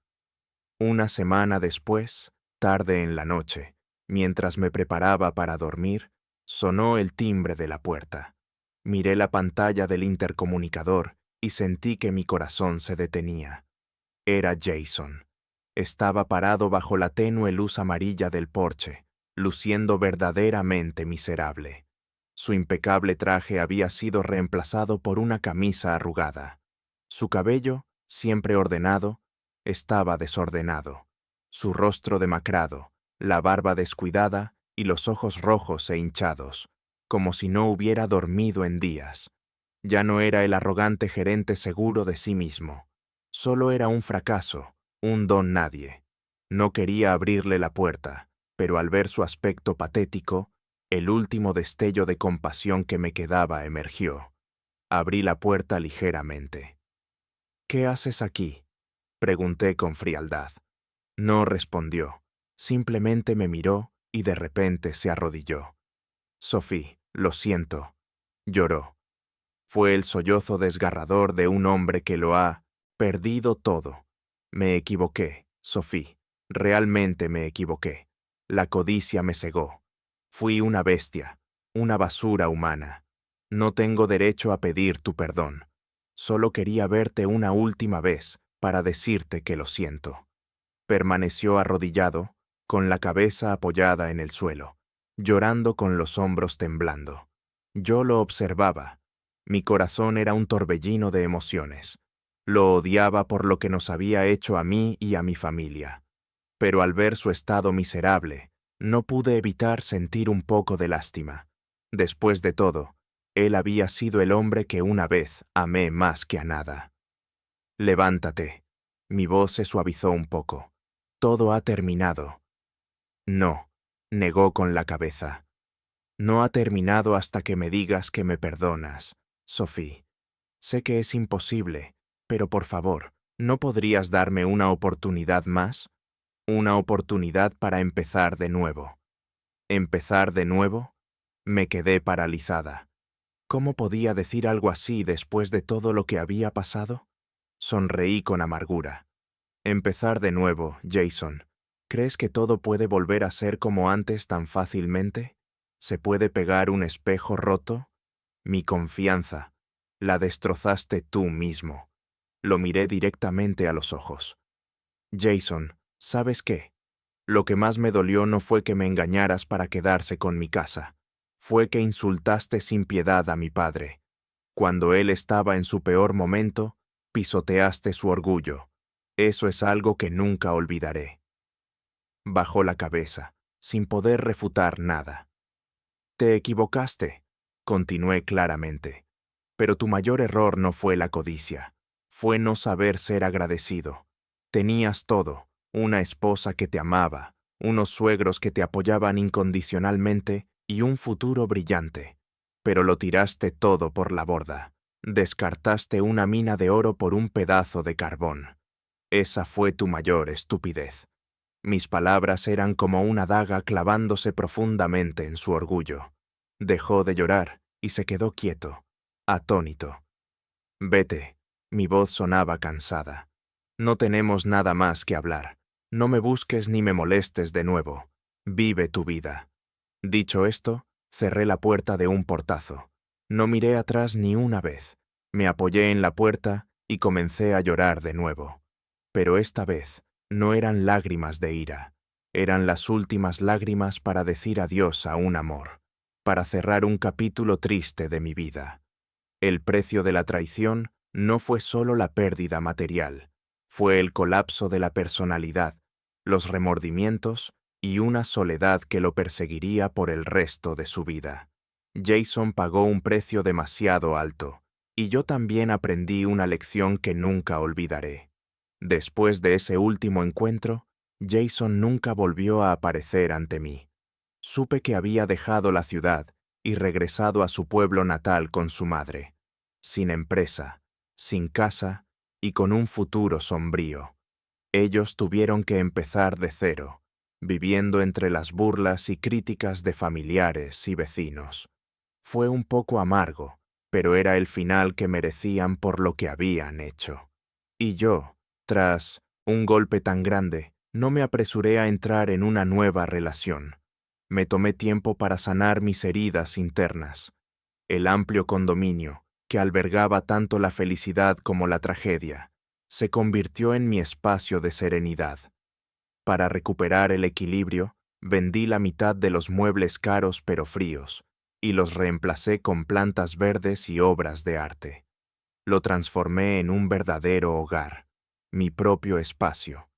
Una semana después, tarde en la noche, mientras me preparaba para dormir, sonó el timbre de la puerta. Miré la pantalla del intercomunicador y sentí que mi corazón se detenía. Era Jason. Estaba parado bajo la tenue luz amarilla del porche, luciendo verdaderamente miserable. Su impecable traje había sido reemplazado por una camisa arrugada. Su cabello, siempre ordenado, estaba desordenado. Su rostro demacrado, la barba descuidada y los ojos rojos e hinchados, como si no hubiera dormido en días. Ya no era el arrogante gerente seguro de sí mismo. Solo era un fracaso, un don nadie. No quería abrirle la puerta, pero al ver su aspecto patético, el último destello de compasión que me quedaba emergió. Abrí la puerta ligeramente. «¿Qué haces aquí?», pregunté con frialdad. No respondió, simplemente me miró y de repente se arrodilló. «Sophie, lo siento», lloró. Fue el sollozo desgarrador de un hombre que lo ha perdido todo. Me equivoqué, Sophie. Realmente me equivoqué. La codicia me cegó. Fui una bestia, una basura humana. No tengo derecho a pedir tu perdón. Solo quería verte una última vez para decirte que lo siento. Permaneció arrodillado, con la cabeza apoyada en el suelo, llorando con los hombros temblando. Yo lo observaba. Mi corazón era un torbellino de emociones. Lo odiaba por lo que nos había hecho a mí y a mi familia. Pero al ver su estado miserable, no pude evitar sentir un poco de lástima. Después de todo, él había sido el hombre que una vez amé más que a nada. «Levántate». Mi voz se suavizó un poco. «Todo ha terminado». «No», negó con la cabeza. «No ha terminado hasta que me digas que me perdonas, Sophie. Sé que es imposible, pero por favor, ¿no podrías darme una oportunidad más? Una oportunidad para empezar de nuevo». ¿Empezar de nuevo? Me quedé paralizada. ¿Cómo podía decir algo así después de todo lo que había pasado? Sonreí con amargura. «Empezar de nuevo, Jason. ¿Crees que todo puede volver a ser como antes tan fácilmente? ¿Se puede pegar un espejo roto? Mi confianza. La destrozaste tú mismo». Lo miré directamente a los ojos. «Jason, ¿sabes qué? Lo que más me dolió no fue que me engañaras para quedarse con mi casa. Fue que insultaste sin piedad a mi padre. Cuando él estaba en su peor momento, pisoteaste su orgullo. Eso es algo que nunca olvidaré». Bajó la cabeza, sin poder refutar nada. «Te equivocaste», continué claramente. «Pero tu mayor error no fue la codicia. Fue no saber ser agradecido. Tenías todo, una esposa que te amaba, unos suegros que te apoyaban incondicionalmente y un futuro brillante. Pero lo tiraste todo por la borda. Descartaste una mina de oro por un pedazo de carbón. Esa fue tu mayor estupidez. Mis palabras eran como una daga clavándose profundamente en su orgullo. Dejó de llorar y se quedó quieto, atónito. Vete, mi voz sonaba cansada. No tenemos nada más que hablar. No me busques ni me molestes de nuevo. Vive tu vida. Dicho esto, cerré la puerta de un portazo. No miré atrás ni una vez. Me apoyé en la puerta y comencé a llorar de nuevo. Pero esta vez no eran lágrimas de ira. Eran las últimas lágrimas para decir adiós a un amor, para cerrar un capítulo triste de mi vida. El precio de la traición no fue solo la pérdida material, fue el colapso de la personalidad, los remordimientos y una soledad que lo perseguiría por el resto de su vida. Jason pagó un precio demasiado alto, y yo también aprendí una lección que nunca olvidaré. Después de ese último encuentro, Jason nunca volvió a aparecer ante mí. Supe que había dejado la ciudad y regresado a su pueblo natal con su madre, sin empresa, sin casa y con un futuro sombrío. Ellos tuvieron que empezar de cero, viviendo entre las burlas y críticas de familiares y vecinos. Fue un poco amargo, pero era el final que merecían por lo que habían hecho. Y yo, tras un golpe tan grande, no me apresuré a entrar en una nueva relación. Me tomé tiempo para sanar mis heridas internas. El amplio condominio, que albergaba tanto la felicidad como la tragedia, se convirtió en mi espacio de serenidad. Para recuperar el equilibrio, vendí la mitad de los muebles caros pero fríos, y los reemplacé con plantas verdes y obras de arte. Lo transformé en un verdadero hogar, mi propio espacio.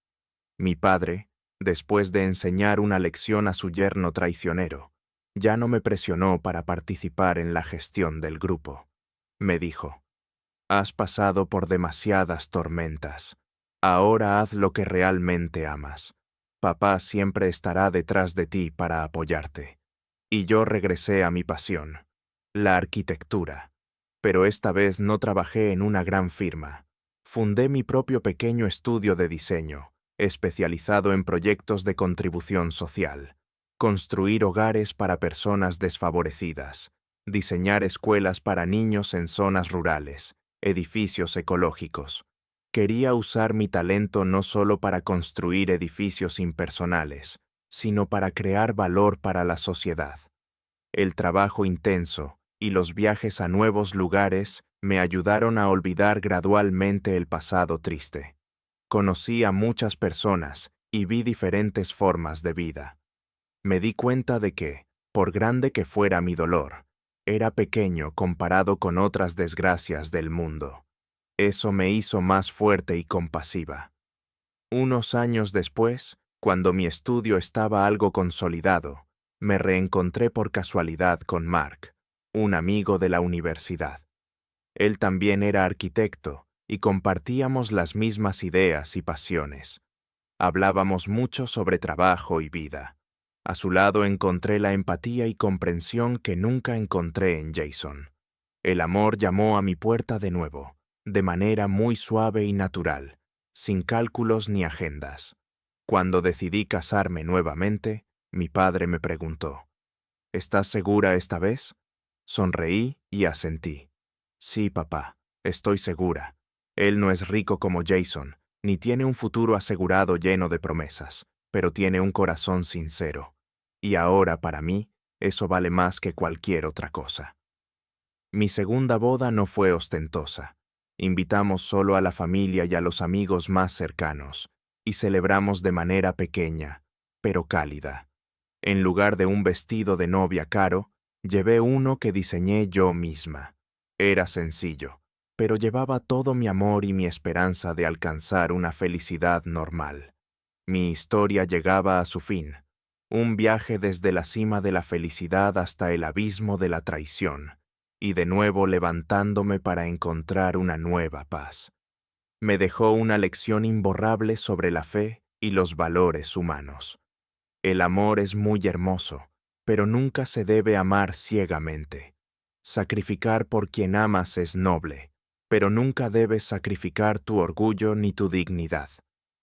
Mi padre, después de enseñar una lección a su yerno traicionero, ya no me presionó para participar en la gestión del grupo. Me dijo: «Has pasado por demasiadas tormentas. Ahora haz lo que realmente amas. Papá siempre estará detrás de ti para apoyarte». Y yo regresé a mi pasión, la arquitectura. Pero esta vez no trabajé en una gran firma. Fundé mi propio pequeño estudio de diseño, especializado en proyectos de contribución social, construir hogares para personas desfavorecidas, diseñar escuelas para niños en zonas rurales, edificios ecológicos. Quería usar mi talento no solo para construir edificios impersonales, sino para crear valor para la sociedad. El trabajo intenso y los viajes a nuevos lugares me ayudaron a olvidar gradualmente el pasado triste. Conocí a muchas personas y vi diferentes formas de vida. Me di cuenta de que, por grande que fuera mi dolor, era pequeño comparado con otras desgracias del mundo. Eso me hizo más fuerte y compasiva. Unos años después, cuando mi estudio estaba algo consolidado, me reencontré por casualidad con Mark, un amigo de la universidad. Él también era arquitecto y compartíamos las mismas ideas y pasiones. Hablábamos mucho sobre trabajo y vida. A su lado encontré la empatía y comprensión que nunca encontré en Jason. El amor llamó a mi puerta de nuevo, de manera muy suave y natural, sin cálculos ni agendas. Cuando decidí casarme nuevamente, mi padre me preguntó: «¿Estás segura esta vez?». Sonreí y asentí. «Sí, papá, estoy segura. Él no es rico como Jason, ni tiene un futuro asegurado lleno de promesas, pero tiene un corazón sincero. Y ahora, para mí, eso vale más que cualquier otra cosa». Mi segunda boda no fue ostentosa. Invitamos solo a la familia y a los amigos más cercanos, y celebramos de manera pequeña, pero cálida. En lugar de un vestido de novia caro, llevé uno que diseñé yo misma. Era sencillo, pero llevaba todo mi amor y mi esperanza de alcanzar una felicidad normal. Mi historia llegaba a su fin, un viaje desde la cima de la felicidad hasta el abismo de la traición, y de nuevo levantándome para encontrar una nueva paz. Me dejó una lección imborrable sobre la fe y los valores humanos. El amor es muy hermoso, pero nunca se debe amar ciegamente. Sacrificar por quien amas es noble, pero nunca debes sacrificar tu orgullo ni tu dignidad.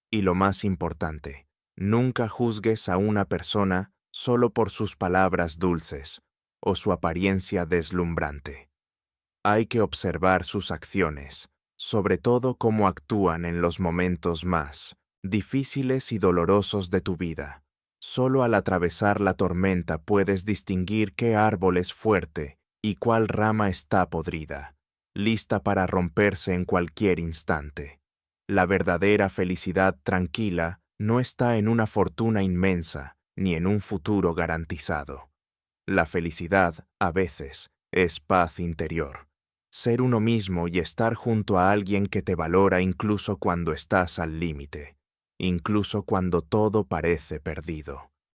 Y lo más importante, nunca juzgues a una persona solo por sus palabras dulces o su apariencia deslumbrante. Hay que observar sus acciones, sobre todo cómo actúan en los momentos más difíciles y dolorosos de tu vida. Solo al atravesar la tormenta puedes distinguir qué árbol es fuerte y cuál rama está podrida, lista para romperse en cualquier instante. La verdadera felicidad tranquila no está en una fortuna inmensa ni en un futuro garantizado. La felicidad, a veces, es paz interior. Ser uno mismo y estar junto a alguien que te valora incluso cuando estás al límite, incluso cuando todo parece perdido.